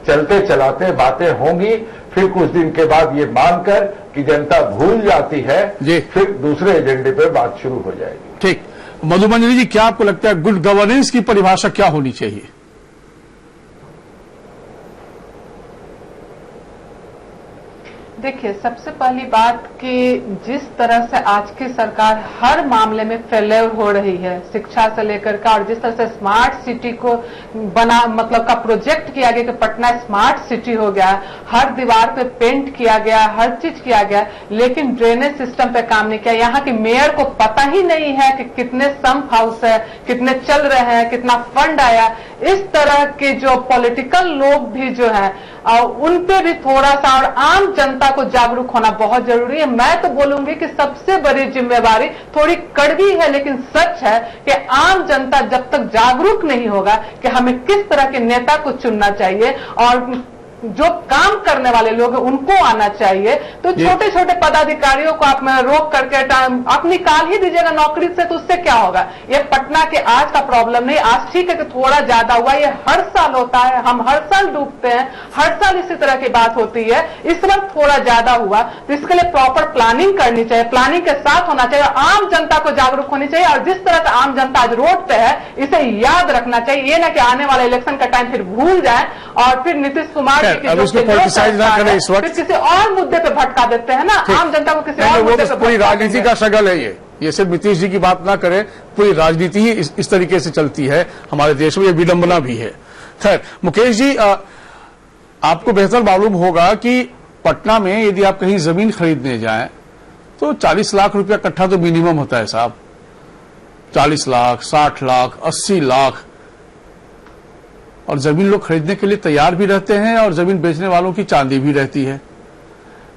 चलते चलाते बातें होंगी, फिर कुछ दिन के बाद ये मानकर कि जनता भूल जाती है, फिर दूसरे एजेंडे पर बात शुरू हो जाएगी। ठीक, मधुमंजरी जी, क्या आपको लगता है गुड गवर्नेंस की परिभाषा क्या होनी चाहिए? देखिए, सबसे पहली बात कि जिस तरह से आज की सरकार हर मामले में फेल्योर हो रही है, शिक्षा से लेकर का, और जिस तरह से स्मार्ट सिटी को बना मतलब का प्रोजेक्ट किया गया कि पटना स्मार्ट सिटी हो गया, हर दीवार पे पेंट किया गया, हर चीज किया गया, लेकिन ड्रेनेज सिस्टम पे काम नहीं किया। यहाँ की मेयर को पता ही नहीं है कि कितने सम्प हाउस है, कितने चल रहे हैं, कितना फंड आया। इस तरह के जो पॉलिटिकल लोग भी जो है उन पे भी थोड़ा सा, और आम जनता को जागरूक होना बहुत जरूरी है। मैं तो बोलूंगी कि सबसे बड़ी जिम्मेवारी थोड़ी कड़वी है लेकिन सच है कि आम जनता जब तक जागरूक नहीं होगा कि हमें किस तरह के नेता को चुनना चाहिए और जो काम करने वाले लोग हैं उनको आना चाहिए, तो छोटे छोटे पदाधिकारियों को आप रोक करके आप निकाल ही दीजिएगा नौकरी से, तो उससे क्या होगा? ये पटना के आज का प्रॉब्लम नहीं, आज ठीक है कि थोड़ा ज्यादा हुआ, ये हर साल होता है, हम हर साल डूबते हैं, हर साल इसी तरह की बात होती है। इस वक्त थोड़ा ज्यादा हुआ, तो इसके लिए प्रॉपर प्लानिंग करनी चाहिए, प्लानिंग के साथ होना चाहिए, आम जनता को जागरूक होनी चाहिए। और जिस तरह से आम जनता आज रोड पे है, इसे याद रखना चाहिए, ये ना कि आने वाले इलेक्शन का टाइम फिर भूल जाए और फिर नीतीश कुमार अब इसको पॉलिटिसाइज ना करें इस वक्त, किसी और मुद्दे पे भटका देते हैं ना आम जनता को, किसी और मुद्दे पे। पूरी राजनीति का शगल है ये सिर्फ नीतीश जी की बात ना करें, पूरी राजनीति ही इस तरीके से चलती है हमारे देश में, ये विडंबना भी है। खैर, मुकेश जी, आपको बेहतर मालूम होगा कि पटना में यदि आप कहीं जमीन खरीदने जाएं तो 40 लाख रुपया कट्ठा तो मिनिमम होता है साहब, 40 लाख, 60 लाख, 80 लाख, और जमीन लोग खरीदने के लिए तैयार भी रहते हैं और जमीन बेचने वालों की चांदी भी रहती है,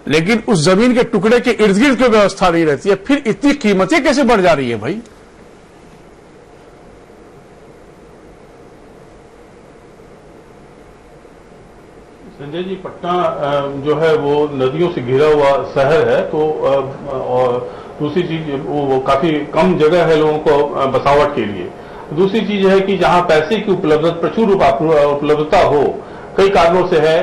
लेकिन उस जमीन के टुकड़े के इर्द गिर्द कोई व्यवस्था नहीं रहती है। फिर इतनी कीमतें कैसे बढ़ जा रही है भाई? संजय जी, पटना जो है वो नदियों से घिरा हुआ शहर है, तो और दूसरी चीज वो काफी कम जगह है लोगों को बसावट के लिए। दूसरी चीज है कि जहां पैसे की प्रचुर उपलब्धता हो, कई कारणों से है,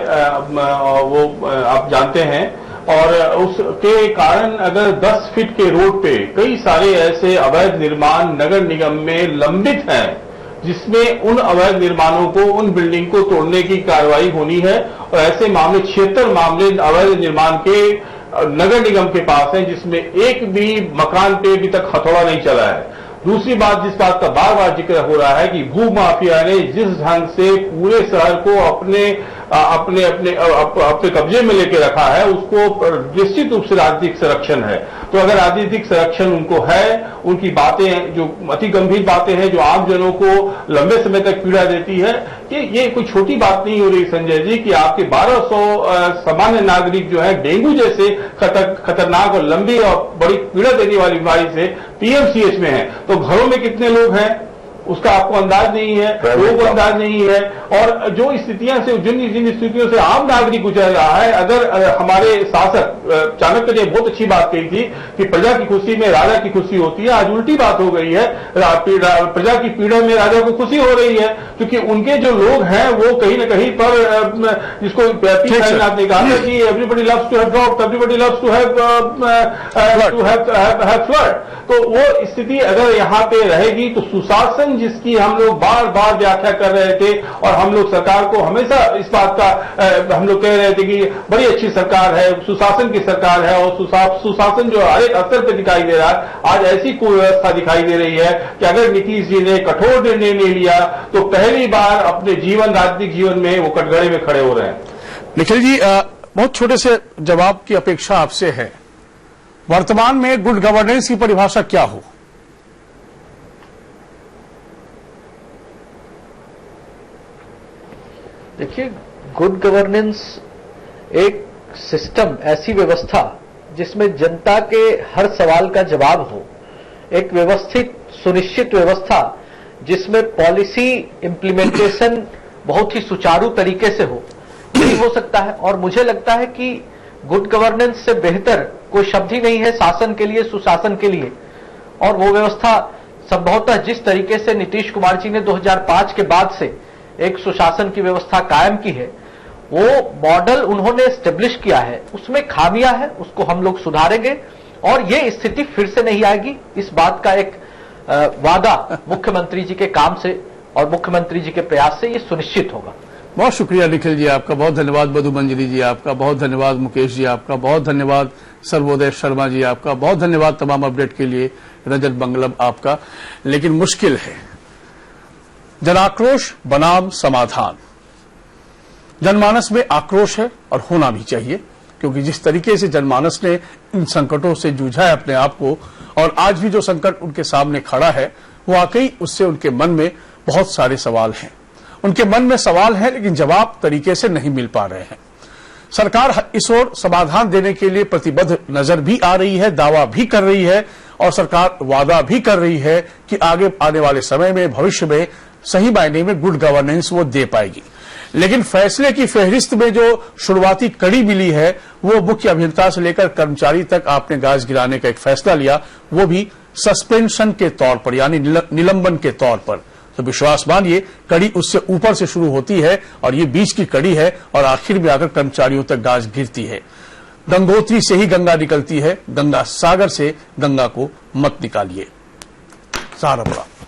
वो आप जानते हैं, और उसके कारण अगर 10 फीट के रोड पे कई सारे ऐसे अवैध निर्माण नगर निगम में लंबित हैं, जिसमें उन अवैध निर्माणों को, उन बिल्डिंग को तोड़ने की कार्रवाई होनी है, और ऐसे मामले 76 मामले अवैध निर्माण के नगर निगम के पास हैं, जिसमें एक भी मकान पे अभी तक हथौड़ा नहीं चला है। दूसरी बात, जिस बात का बार बार जिक्र हो रहा है कि भू माफिया ने जिस ढंग से पूरे शहर को अपने कब्जे में लेके रखा है, उसको निश्चित रूप से राजनीतिक संरक्षण है। तो अगर राजनीतिक संरक्षण उनको है, उनकी बातें जो अति गंभीर बातें हैं, जो आम जनों को लंबे समय तक पीड़ा देती है, कि ये कोई छोटी बात नहीं हो रही संजय जी, कि आपके 1200 सामान्य नागरिक जो है डेंगू जैसे खतरनाक और लंबी और बड़ी पीड़ा देने वाली बीमारी से पीएमसीएच में है। तो घरों में कितने लोग हैं उसका आपको अंदाज नहीं है, लोगों को अंदाज नहीं है, और जो स्थितियां से जिन स्थितियों से आम नागरिक गुजर रहा है, अगर हमारे शासक चाणक्य ने बहुत अच्छी बात कही थी कि प्रजा की खुशी में राजा की खुशी होती है, आज उल्टी बात हो गई है, प्रजा की पीड़ा में राजा को खुशी हो रही है, क्योंकि उनके जो लोग हैं वो कहीं न कहीं पर, जिसको आपने कहा था कि everybody loves to have dropped, everybody loves to have flood, तो वो स्थिति अगर यहाँ पे रहेगी तो सुशासन जिसकी हम लोग बार बार व्याख्या कर रहे थे, और हम लोग सरकार को हमेशा इस बात का हम लोग कह रहे थे कि बड़ी अच्छी सरकार है, सुशासन की सरकार है, और सुशासन जो हर एक स्तर पर दिखाई दे रहा है, आज ऐसी कुव्यवस्था दिखाई दे रही है कि अगर नीतीश जी ने कठोर निर्णय नहीं लिया तो पहली बार अपने राजनीतिक जीवन में वो कटघरे में खड़े हो रहे हैं। निखिल जी, बहुत छोटे से जवाब की अपेक्षा आपसे है, वर्तमान में गुड गवर्नेंस की परिभाषा क्या हो? देखिए, गुड गवर्नेंस एक सिस्टम, ऐसी व्यवस्था जिसमें जनता के हर सवाल का जवाब हो, एक व्यवस्थित सुनिश्चित व्यवस्था जिसमें पॉलिसी इंप्लीमेंटेशन बहुत ही सुचारू तरीके से हो, यही हो सकता है। और मुझे लगता है कि गुड गवर्नेंस से बेहतर कोई शब्द ही नहीं है शासन के लिए, सुशासन के लिए। और वो व्यवस्था संभवतः जिस तरीके से नीतीश कुमार जी ने 2005 के बाद से एक सुशासन की व्यवस्था कायम की है, वो मॉडल उन्होंने एस्टेब्लिश किया है, उसमें खामियां हैं, उसको हम लोग सुधारेंगे और ये स्थिति फिर से नहीं आएगी। इस बात का एक वादा मुख्यमंत्री जी के काम से और मुख्यमंत्री जी के प्रयास से ये सुनिश्चित होगा। बहुत शुक्रिया निखिल जी, आपका बहुत धन्यवाद। मधु मंजरी जी आपका बहुत धन्यवाद। मुकेश जी आपका बहुत धन्यवाद। सर्वोदय शर्मा जी आपका बहुत धन्यवाद तमाम अपडेट के लिए। रजत बंगलम आपका। लेकिन मुश्किल है, जनाक्रोश बनाम समाधान। जनमानस में आक्रोश है और होना भी चाहिए, क्योंकि जिस तरीके से जनमानस ने इन संकटों से जूझा है अपने आप को, और आज भी जो संकट उनके सामने खड़ा है, वो वाकई उससे उनके मन में बहुत सारे सवाल हैं। उनके मन में सवाल है, लेकिन जवाब तरीके से नहीं मिल पा रहे हैं। सरकार इस ओर समाधान देने के लिए प्रतिबद्ध नजर भी आ रही है, दावा भी कर रही है, और सरकार वादा भी कर रही है कि आगे आने वाले समय में, भविष्य में सही मायने में गुड गवर्नेंस वो दे पाएगी। लेकिन फैसले की फहरिस्त में जो शुरुआती कड़ी मिली है, वो मुख्य अभियंता से लेकर कर्मचारी तक आपने गाज गिराने का एक फैसला लिया, वो भी सस्पेंशन के तौर पर, यानी निलंबन के तौर पर। तो विश्वास मानिए, कड़ी उससे ऊपर से शुरू होती है और ये बीच की कड़ी है, और आखिर में आकर कर्मचारियों तक गाज गिरती है। गंगोत्री से ही गंगा निकलती है, गंगा सागर से गंगा को मत निकालिए। सहारनपुर।